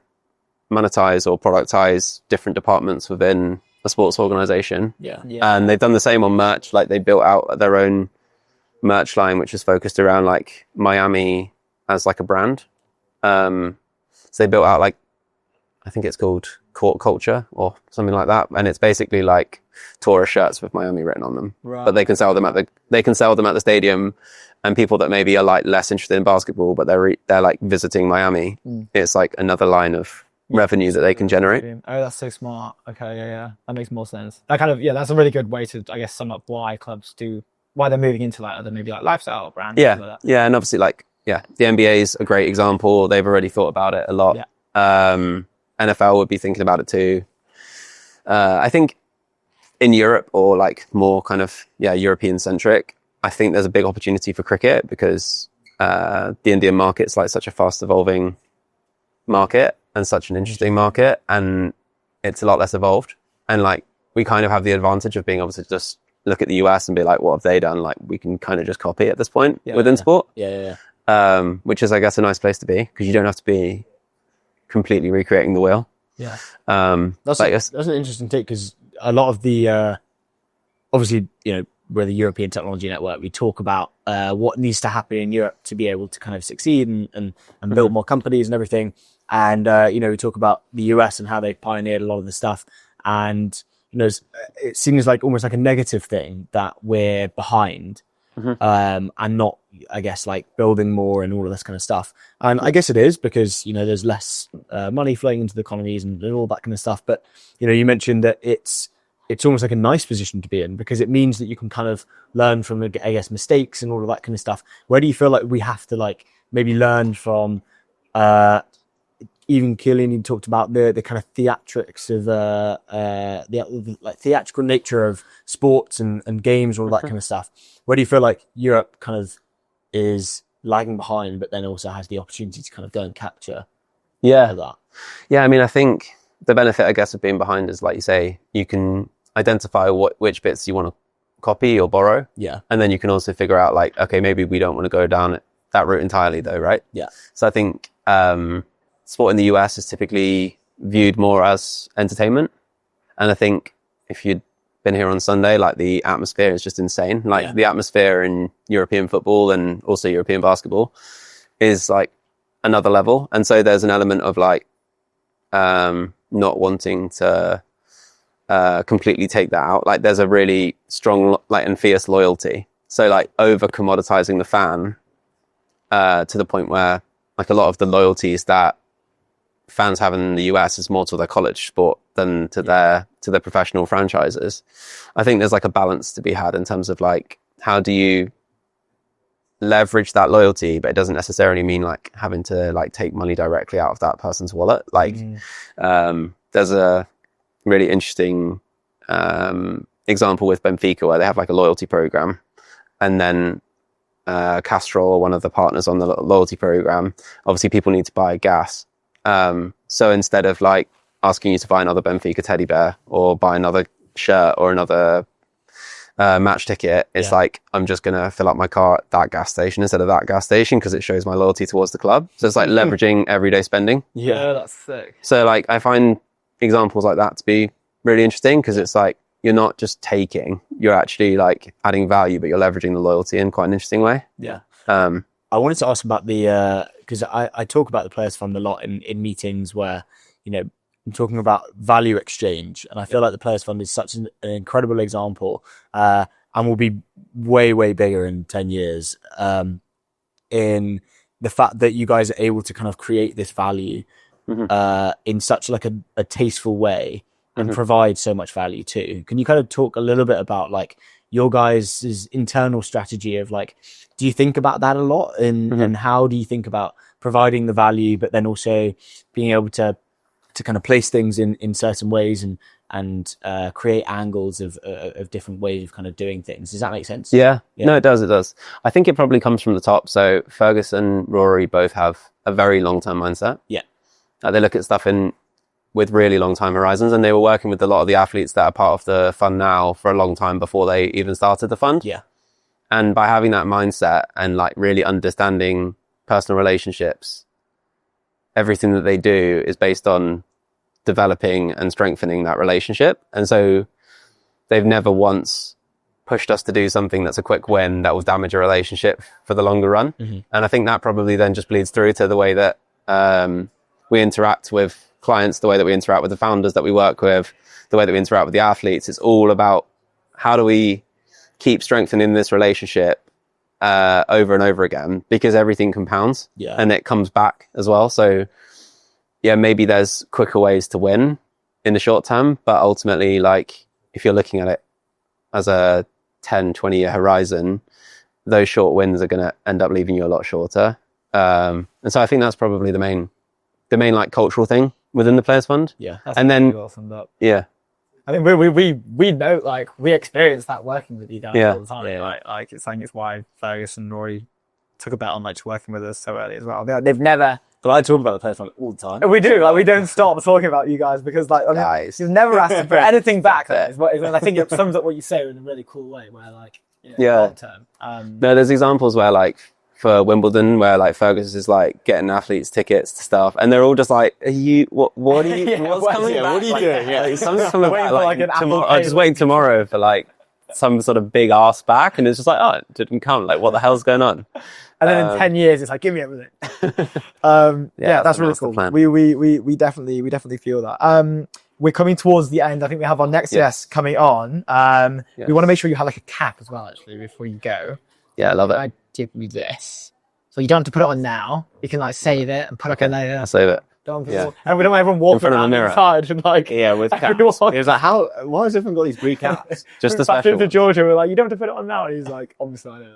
monetize or productize different departments within a sports organization. Yeah. And they've done the same on merch. Like they built out their own merch line, which is focused around like Miami as like a brand. So they built out like, I think it's called Court Culture or something like that. And it's basically like tourist shirts with Miami written on them, but they can sell them at the stadium, and people that maybe are like less interested in basketball, but they're like visiting Miami. It's like another line of revenue that they can generate. Oh, that's so smart. Okay, yeah, that makes more sense. That kind of that's a really good way to, I guess, sum up why they're moving into like other maybe like lifestyle brands. Yeah, like that. Yeah, and obviously like the NBA is a great example. They've already thought about it a lot. Yeah. NFL would be thinking about it too. I think in Europe or like more kind of European centric, I think there's a big opportunity for cricket because the Indian market's like such a fast evolving market and such an interesting market, and it's a lot less evolved. And like we kind of have the advantage of being able to just look at the US and be like, what have they done? Like we can kind of just copy at this point within sport. Which is, I guess, a nice place to be because you don't have to be completely recreating the wheel. Yeah. That's an interesting take because a lot of the obviously, we're the European Technology Network. We talk about what needs to happen in Europe to be able to kind of succeed and build more companies and everything. And we talk about the US and how they pioneered a lot of the stuff. And it seems like almost like a negative thing that we're behind. And not, I guess, like building more and all of this kind of stuff. And I guess it is because, there's less money flowing into the economies and all that kind of stuff. But, you mentioned that it's almost like a nice position to be in because it means that you can kind of learn from, I guess, mistakes and all of that kind of stuff. Where do you feel like we have to like maybe learn from, even Chiellini talked about the kind of theatrics of the like theatrical nature of sports and games, all that kind of stuff. Where do you feel like Europe kind of is lagging behind, but then also has the opportunity to kind of go and capture that? Yeah, I mean, I think the benefit, I guess, of being behind is, like you say, you can identify which bits you want to copy or borrow. Yeah. And then you can also figure out, like, okay, maybe we don't want to go down that route entirely, though, right? Yeah. So I think sport in the US is typically viewed more as entertainment. And I think if you'd been here on Sunday, like, the atmosphere is just insane. Like, the atmosphere in European football and also European basketball is, like, another level. And so there's an element of, like, not wanting to completely take that out. Like, there's a really strong, like, and fierce loyalty. So, like, over commoditizing the fan to the point where, like, a lot of the loyalties that fans have in the US is more to their college sport than to their professional franchises. I think there's, like, a balance to be had in terms of, like, how do you leverage that loyalty, but it doesn't necessarily mean, like, having to, like, take money directly out of that person's wallet. Like, there's a really interesting example with Benfica where they have, like, a loyalty program, and then Castrol, one of the partners on the loyalty program, obviously people need to buy gas. So instead of, like, asking you to buy another Benfica teddy bear or buy another shirt or another match ticket, it's like, I'm just going to fill up my car at that gas station instead of that gas station because it shows my loyalty towards the club. So it's like leveraging everyday spending. Yeah, that's sick. So, like, I find examples like that to be really interesting because it's like, you're not just taking, you're actually, like, adding value, but you're leveraging the loyalty in quite an interesting way. Yeah. I wanted to ask about the, because I talk about the Players Fund a lot in meetings where, you know, I'm talking about value exchange, and I feel like the Players Fund is such an incredible example, and will be way, way bigger in 10 years, in the fact that you guys are able to kind of create this value in such, like, a tasteful way and provide so much value too. Can you kind of talk a little bit about, like, your guys' internal strategy of, like, do you think about that a lot, and how do you think about providing the value, but then also being able to kind of place things in certain ways and create angles of different ways of kind of doing things? Does that make sense? Yeah. No, it does. I think it probably comes from the top. So Fergus and Rory both have a very long-term mindset. Yeah. They look at stuff with really long time horizons, and they were working with a lot of the athletes that are part of the fund now for a long time before they even started the fund. Yeah. And by having that mindset and, like, really understanding personal relationships, everything that they do is based on developing and strengthening that relationship. And so they've never once pushed us to do something that's a quick win that will damage a relationship for the longer run. And I think that probably then just bleeds through to the way that we interact with clients, the way that we interact with the founders that we work with, the way that we interact with the athletes. It's all about how do we keep strengthening this relationship over and over again, because everything compounds and it comes back as well. So yeah, maybe there's quicker ways to win in the short term, but ultimately, like, if you're looking at it as a 10, 20 year horizon, those short wins are going to end up leaving you a lot shorter. And so I think that's probably the main like cultural thing within the Players Fund. Yeah. That's and then, well summed up. Yeah. I mean, we know, like, we experience that working with you guys all the time. Yeah. Like it's saying it's why Fergus and Rory took a bet on, like, working with us so early as well. They've never. But I talk about the Players Fund all the time. We do, like, we don't stop talking about you guys because, like, I mean, you've never asked to put anything back. And I think it sums up what you say in a really cool way, where, like, long term. No, there's examples where, like, for Wimbledon, where, like, Fergus is, like, getting athletes tickets to stuff, and they're all just like, "Are you? What are you? What's coming back? What are you doing? Yeah, like, something's coming back. Like, an tomorrow, I'm just waiting tomorrow for, like, some sort of big ass back," and it's just like, "Oh, it didn't come. Like, what the hell's going on?" And then in 10 years, it's like, give me everything. That's really cool. We definitely feel that. We're coming towards the end. I think we have our next guest coming on. We want to make sure you have, like, a cap as well, actually, before you go. Yeah, I love it. I give you this. So you don't have to put it on now. You can, like, save it and put it on later. I'll save it. Yeah. And we don't want everyone walking In front of the around mirror. inside and like, Yeah, with cats. everyone- It was like, why has everyone got these blue cats? Just the back special into ones. Georgia, we're like, you don't have to put it on now. And he's like, obviously I know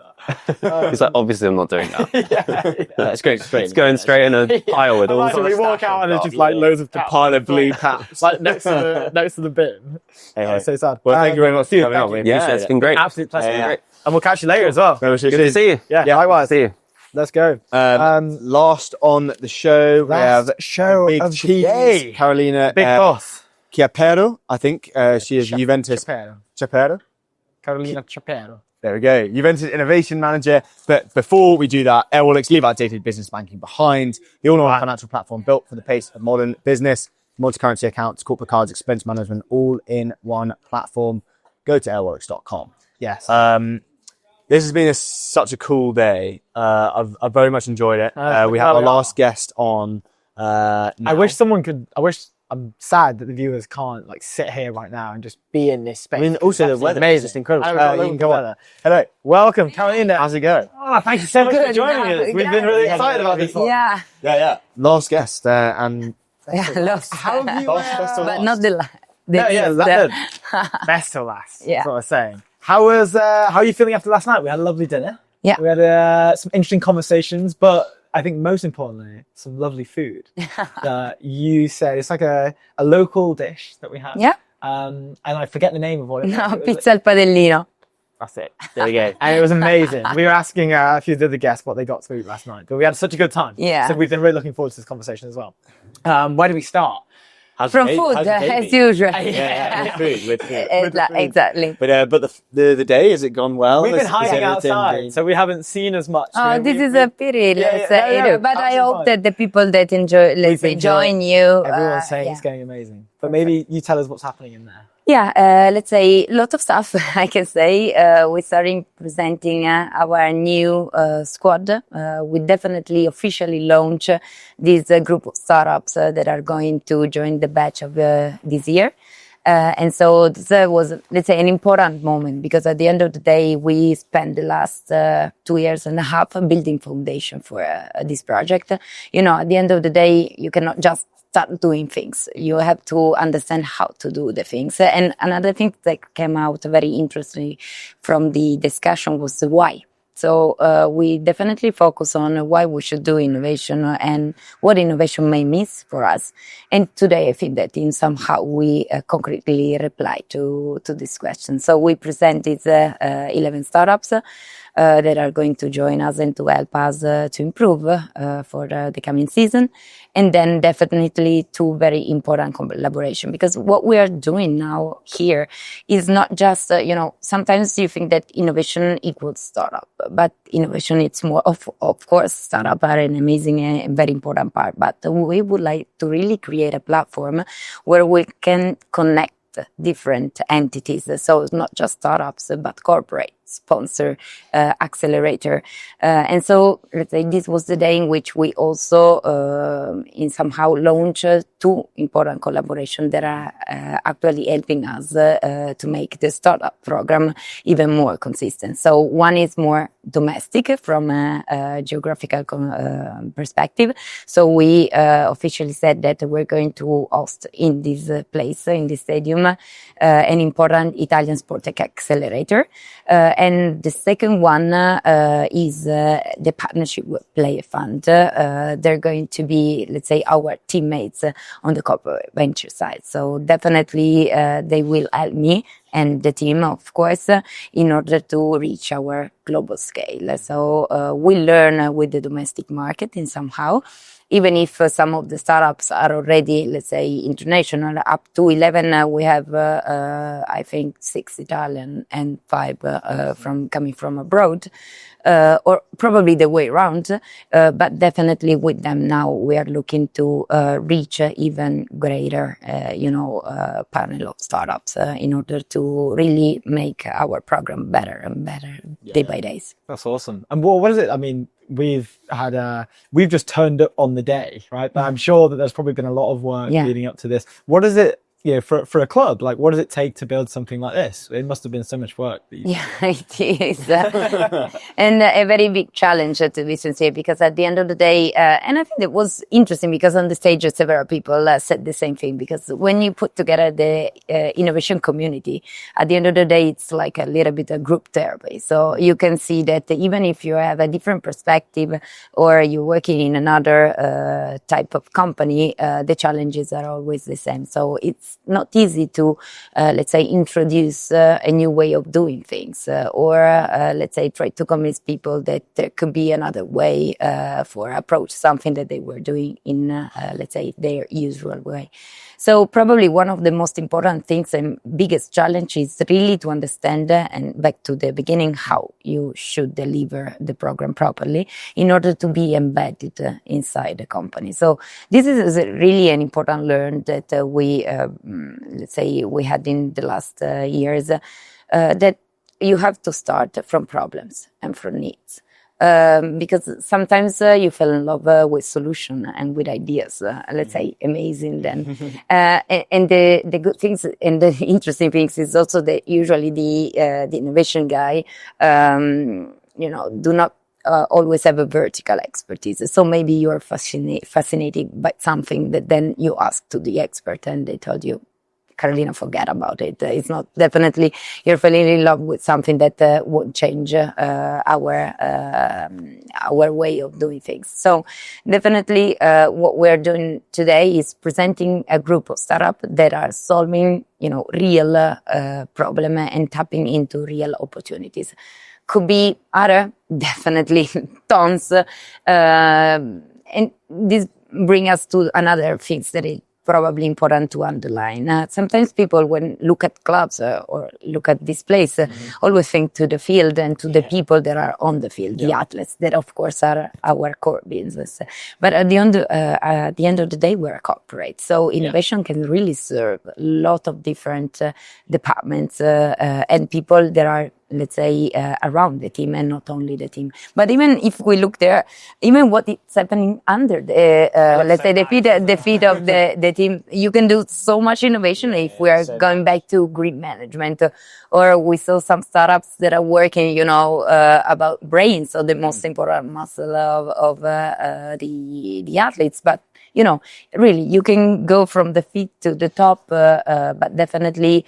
that. He's like, obviously, I'm not doing that. It's going straight. It's going straight in a pile with all Imagine we sorts. walk out and there's just like loads of cats. pile of blue cats. Like next to the bin. Hey, It's so sad. well, thank you very much for coming thank on. We Yeah, appreciate it's it. been great. Absolute pleasure. Yeah. And we'll catch you later as well. Well, Good to see you. Yeah, likewise. See you. Let's go. Last on the show, we have show big of the cheese, day. Carolina Big boss. Chiappero, I think. She is Juventus. Chapero. Chiappero? Carolina Chapero. There we go. Juventus Innovation Manager. But before we do that, Airwallex, leave outdated business banking behind. The all-in-one financial platform built for the pace of modern business. Multi-currency accounts, corporate cards, expense management, all in one platform. Go to airwallex.com. Yes. This has been such a cool day. I've very much enjoyed it. We have our last guest on. I wish someone could. I'm sad that the viewers can't like sit here right now and just be in this space. I mean, also the That's weather amazing. is just incredible. You can go on. Hello, welcome, Carolina. How's it going? Oh, thank you so much for Good. joining us. We've been really excited about this one. Yeah, Yeah. Last guest, and yeah, lost. how have you? But not the last. Best to last. Yeah. That's what I was saying. How are you feeling after last night? We had a lovely dinner. Yeah. We had some interesting conversations, but I think most importantly, some lovely food. You said it's like a local dish that we had. Yeah. And I forget the name of what it was. No, It was pizza al padellino. That's it. There we go. And it was amazing. We were asking a few of the other guests what they got to eat last night, but we had such a good time. Yeah. So we've been really looking forward to this conversation as well. Where do we start? From food, as usual. Yeah, with food. Exactly. But the day, has it gone well? We've been Has hiding everything outside, been- so we haven't seen as much. Oh, You know, this is a pity. Let's yeah, but I absolutely hope fine. that the people that enjoy, let's say, join you. Everyone's saying yeah. it's going amazing. But maybe you tell us what's happening in there. Yeah, let's say a lot of stuff, I can say. We're starting presenting our new squad. We definitely officially launch this group of startups that are going to join the batch of this year. And so this was, let's say, an important moment because at the end of the day, we spent the last 2 years and a half building foundation for this project. You know, at the end of the day, you cannot just start doing things. You have to understand how to do the things. And another thing that came out very interestingly from the discussion was the why. So we definitely focus on why we should do innovation and what innovation may miss for us. And today I think that in somehow we concretely reply to this question. So we presented 11 startups that are going to join us and to help us to improve for the coming season. And then definitely 2 very important collaboration, because what we are doing now here is not just, sometimes you think that innovation equals startup, but innovation, it's more of course, startup are an amazing and very important part, but we would like to really create a platform where we can connect different entities. So it's not just startups, but corporate, sponsor, accelerator. And so let's say this was the day in which we also in somehow launch 2 important collaborations that are actually helping us to make the startup program even more consistent. So one is more domestic from a geographical perspective. So we officially said that we're going to host in this place, in this stadium, an important Italian sport tech accelerator. And the second one is the partnership with Player Fund. They're going to be, let's say, our teammates on the corporate venture side. So definitely they will help me and the team, of course, in order to reach our global scale. So we learn with the domestic market in somehow. Even if some of the startups are already, let's say, international, up to 11, we have, I think, 6 Italian and 5 coming from abroad, or probably the way around. But definitely with them now, we are looking to reach even greater, panel of startups in order to really make our program better and better day by day. That's awesome. And what is it? I mean, we've just turned up on the day, right? But I'm sure that there's probably been a lot of work leading up to this. What does it for a club, like what does it take to build something like this? It must have been so much work. Yeah, it is. And a very big challenge, to be sincere, because at the end of the day, and I think it was interesting because on the stage, several people said the same thing, because when you put together the innovation community, at the end of the day, it's like a little bit of group therapy. So you can see that even if you have a different perspective or you're working in another type of company, the challenges are always the same. So it's not easy to, let's say, introduce a new way of doing things, or let's say, try to convince people that there could be another way for approach something that they were doing in, let's say, their usual way. So probably one of the most important things and biggest challenge is really to understand, and back to the beginning, how you should deliver the program properly in order to be embedded inside the company. So this is really an important learn that we, let's say, we had in the last years, that you have to start from problems and from needs. Because sometimes you fell in love with solution and with ideas, let's say, amazing then. And the good things and the interesting things is also that usually the innovation guy, do not always have a vertical expertise. So maybe you're fascinated by something that then you ask to the expert and they told you, Carolina, forget about it. It's not definitely you're falling in love with something that won't change our way of doing things. So definitely what we're doing today is presenting a group of startups that are solving, real problem and tapping into real opportunities. Could be other, definitely tons. And this brings us to another things that is probably important to underline. Sometimes people, when look at clubs or look at this place, always think to the field and to the people that are on the field, the athletes, that of course are our core business. But at the end of the day, we're a corporate. So innovation can really serve a lot of different departments and people that are, let's say, around the team and not only the team. But even if we look there, even what is happening under the, let's say, the feet of the team, you can do so much innovation if we are going back to green management. Or we saw some startups that are working, about brains, so the most important muscle of the athletes. But really, you can go from the feet to the top, but definitely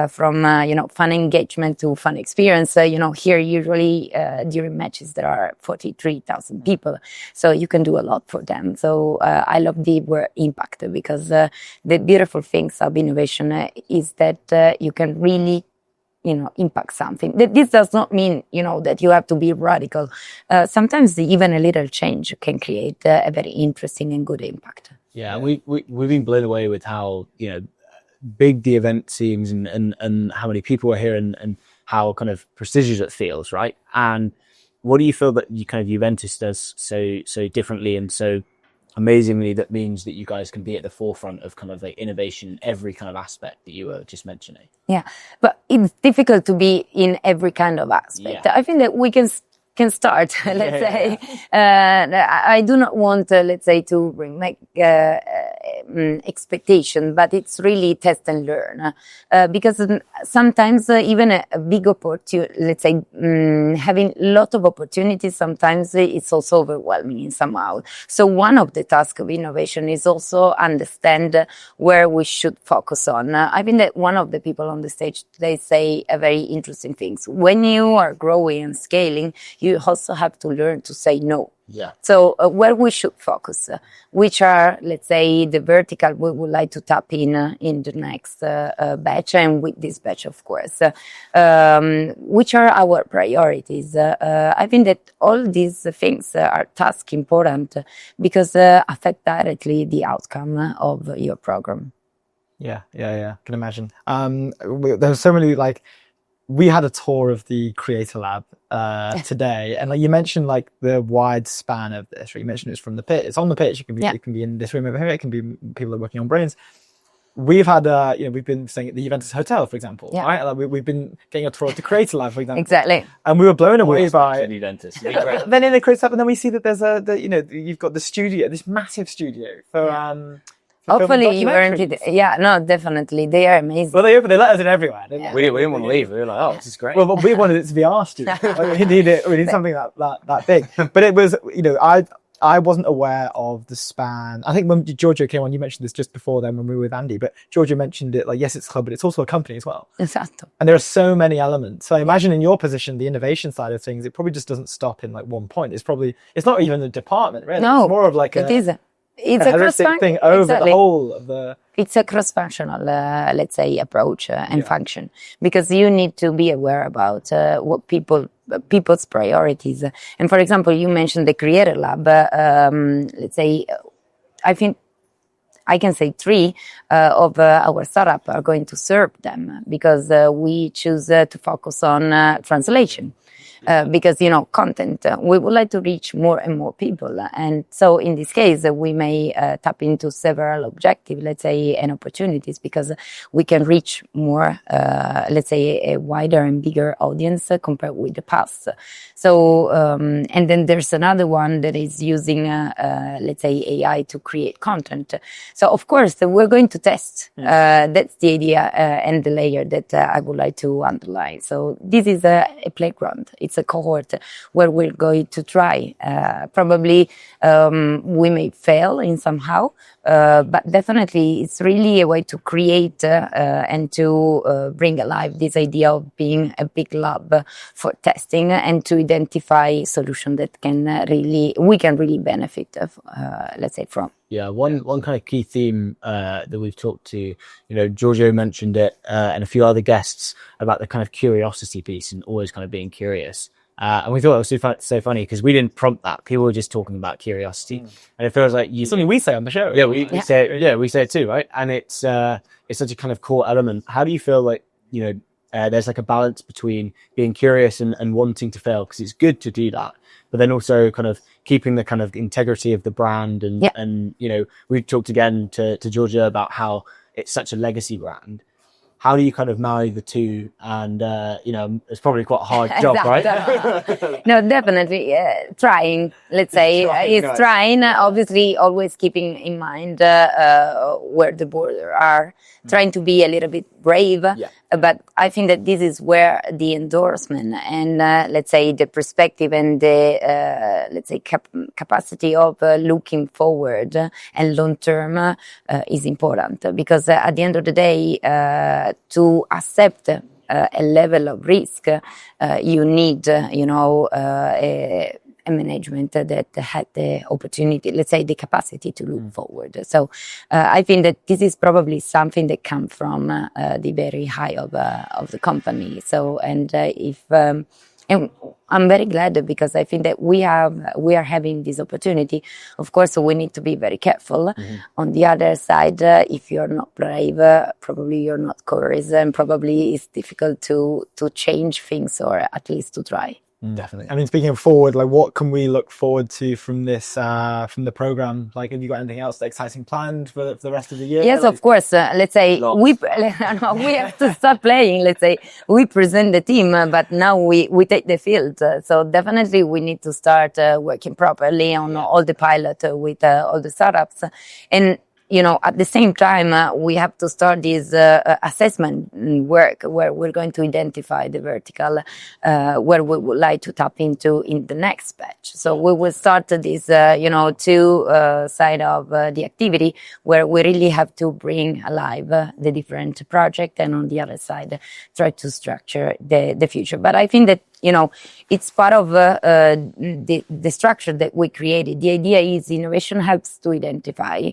from, fun engagement to fun experience. Here usually during matches there are 43,000 people, so you can do a lot for them. So I love the word impact, because the beautiful things of innovation is that you can really impact something. This does not mean, that you have to be radical. Sometimes even a little change can create a very interesting and good impact. Yeah, we've been blown away with how, big the event seems and how many people are here and how kind of prestigious it feels, right? And what do you feel that Juventus does so differently and so amazingly that means that you guys can be at the forefront of kind of like innovation in every kind of aspect that you were just mentioning? Yeah, but it's difficult to be in every kind of aspect. Yeah. I think that we can start, let's say. I do not want, let's say, to make expectation, but it's really test and learn. Because sometimes even a big opportunity, let's say, having a lot of opportunities, sometimes it's also overwhelming somehow. So one of the tasks of innovation is also understand where we should focus on. I think that one of the people on the stage today say a very interesting things. When you are growing and scaling, you also have to learn to say no. Yeah. So where we should focus, which are, let's say, the vertical we would like to tap in the next batch, and with this batch, of course, which are our priorities. I think that all these things are task important because affect directly the outcome of your program. Yeah. Can imagine. There's so many, we had a tour of the Creator Lab today, and you mentioned the wide span of this. Right? You mentioned it's from the pitch. It's on the pitch. It can be in this room over here. It can be people that are working on brains. We've had, we've been staying at the Juventus Hotel, for example. Yeah. Right? We've been getting a tour of the Creator Lab, for example. Exactly. And we were blown away by Juventus. Then in the Creator Lab, and then we see that there's you've got the studio, this massive studio for Hopefully you earned it. Yeah, no, definitely. They are amazing. Well, they let us in everywhere, didn't they? We didn't want to leave. We were like, oh, this is great. Well, but we wanted it to be our studio. Like, we need something that big. But it was, I wasn't aware of the span. I think when Giorgio came on, you mentioned this just before then when we were with Andy, but Giorgio mentioned it like, yes, it's a club, but it's also a company as well. Esatto. And there are so many elements. So I imagine in your position, the innovation side of things, it probably just doesn't stop in like one point. It's not even a department, really. No, it's more of like it's a holistic thing over exactly. the whole of the... It's a cross-functional, let's say, approach and function, because you need to be aware about what people's priorities. And for example, you mentioned the Creator Lab. Let's say, I think I can say 3 of our startup are going to serve them, because we choose to focus on translation. Because, content, we would like to reach more and more people. And so in this case, we may tap into several objectives, let's say, and opportunities, because we can reach more, let's say, a wider and bigger audience compared with the past. So, and then there's another one that is using, let's say, AI to create content. So, of course, we're going to test. That's the idea and the layer that I would like to underline. So this is a playground. It's a cohort where we're going to try. Probably we may fail in somehow, but definitely it's really a way to create and to bring alive this idea of being a big lab for testing and to identify solutions that we can really benefit of, let's say, from. Yeah, one kind of key theme that we've talked to, Giorgio mentioned it, and a few other guests about the kind of curiosity piece and always kind of being curious. And we thought it was so funny because we didn't prompt that. People were just talking about curiosity, and it feels like something we say on the show. Yeah, we say it. Yeah, we say it too, right? And it's such a kind of core element. How do you feel like there's like a balance between being curious and wanting to fail, because it's good to do that, but then also kind of keeping the kind of integrity of the brand and we talked again to Giorgio about how it's such a legacy brand. How do you kind of marry the two? And it's probably quite a hard job, right? No, definitely trying. Let's say trying. Obviously, always keeping in mind where the borders are. Trying to be a little bit brave, but I think that this is where the endorsement and let's say the perspective and the let's say capacity of looking forward and long term is important, because at the end of the day, to accept a level of risk, you need a management that had the opportunity, let's say the capacity to look forward. So I think that this is probably something that comes from the very high of the company. So, and I'm very glad, because I think that we are having this opportunity. Of course, we need to be very careful. On the other side, if you're not brave, probably you're not courageous, and probably it's difficult to change things, or at least to try. Definitely. I mean, speaking of forward, like what can we look forward to from this, from the program? Like, have you got anything else exciting planned for the rest of the year? Yes, of course. Let's say we have to start playing. Let's say we present the team, but now we take the field. So definitely we need to start working properly on all the pilot with all the startups. And at the same time, we have to start this assessment work where we're going to identify the vertical where we would like to tap into in the next batch. So we will start this, two side of the activity where we really have to bring alive the different project, and on the other side, try to structure the future. But I think that it's part of the structure that we created. The idea is innovation helps to identify,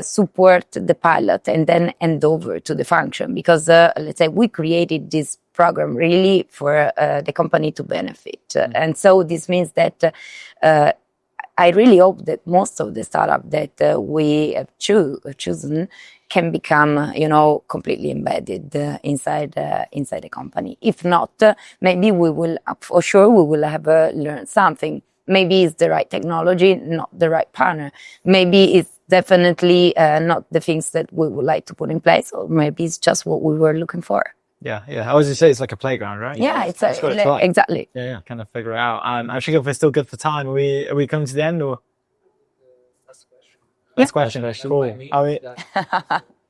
support the pilot, and then hand over to the function. Because let's say we created this program really for the company to benefit, and so this means that. I really hope that most of the startup that we have chosen can become, completely embedded inside the company. If not, maybe we will, for sure, we will have learned something. Maybe it's the right technology, not the right partner. Maybe it's definitely not the things that we would like to put in place, or maybe it's just what we were looking for. Yeah. I always say it's like a playground, right? Yeah, exactly. Yeah, kind of figure it out. I think if we're still good for time, are we coming to the end, or? Next question. Cool. I mean,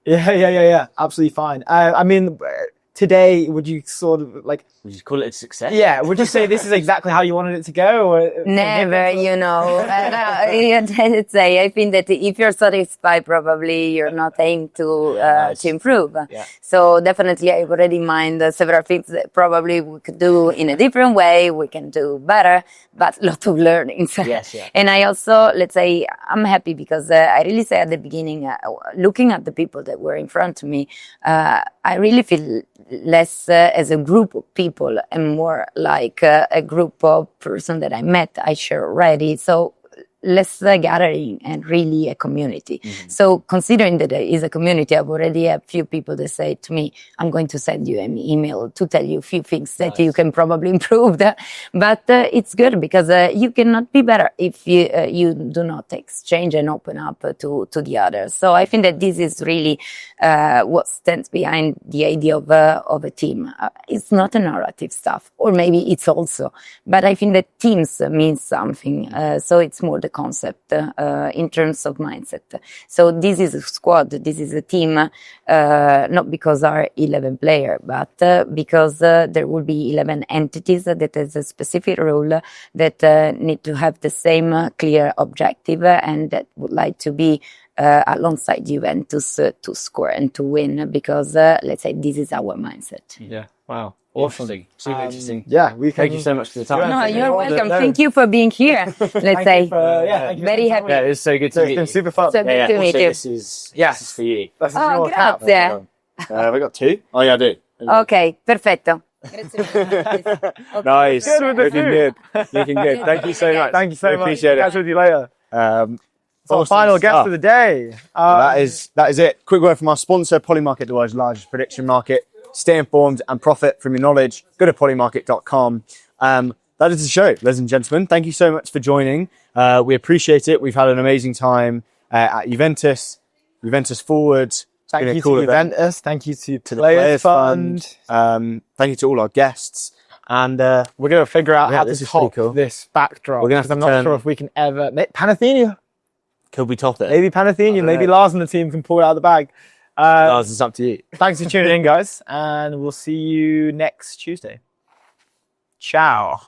yeah. Absolutely fine. I mean, today, would you sort of like? Would you call it a success? Yeah. Would you say this is exactly how you wanted it to go? Or Never, you know. Let's say, I think that if you're satisfied, probably you're not aimed to improve. Yeah. So definitely, I've already in mind several things that probably we could do in a different way. We can do better, but a lot of learnings. Yes, yeah. And I also, let's say, I'm happy because I really say at the beginning, looking at the people that were in front of me, I really feel less as a group of people and more like a group of person that I met, I share already. So less a gathering and really a community. So considering that it is a community, I've already had a few people that say to me, I'm going to send you an email to tell you a few things that you can probably improve. But it's good because you cannot be better if you do not exchange and open up to the others. So I think that this is really what stands behind the idea of a team. It's not a narrative stuff, or maybe it's also, but I think that teams means something. So it's more the concept in terms of mindset. So this is a squad, this is a team, not because are 11 players, but because there will be 11 entities that has a specific role that need to have the same clear objective and that would like to be alongside Juventus to score and to win because, let's say, this is our mindset. Yeah. Wow. Interesting. Super interesting. Yeah, we can. Thank you so much for the time. No, you're welcome. Thank you for being here. Let's say, Thank you very happy. Yeah, it was so good to It's meet been you. super fun. So good to meet Also, you. this is for you. This is Oh, your cap. grazie. Have I got two? Oh yeah, I do. Ok, perfetto. Nice. Good with the Looking food. good. Looking good. Thank you so much. Thank you so We much. Appreciate Catch it. with you later. Awesome Final guest stuff. of the day. That is it. Quick word from our sponsor, Polymarket, the world's largest prediction market. Stay informed and profit from your knowledge. Go to polymarket.com. That is the show, ladies and gentlemen. Thank you so much for joining. We appreciate it. We've had an amazing time at Juventus. Juventus forward. Thank been a you cool to event. Juventus. Thank you to To the Players Fund. Thank you to all our guests. And We're going to figure out Yeah, how this to is pretty top cool. this backdrop. We're gonna have because I'm to not turn- sure if we can ever. Panathenia. Could we top it? Maybe Panathenia. Maybe know. Lars and the team can pull it out of the bag. Lars, it's up to you. Thanks for tuning in, guys. And we'll see you next Tuesday. Ciao.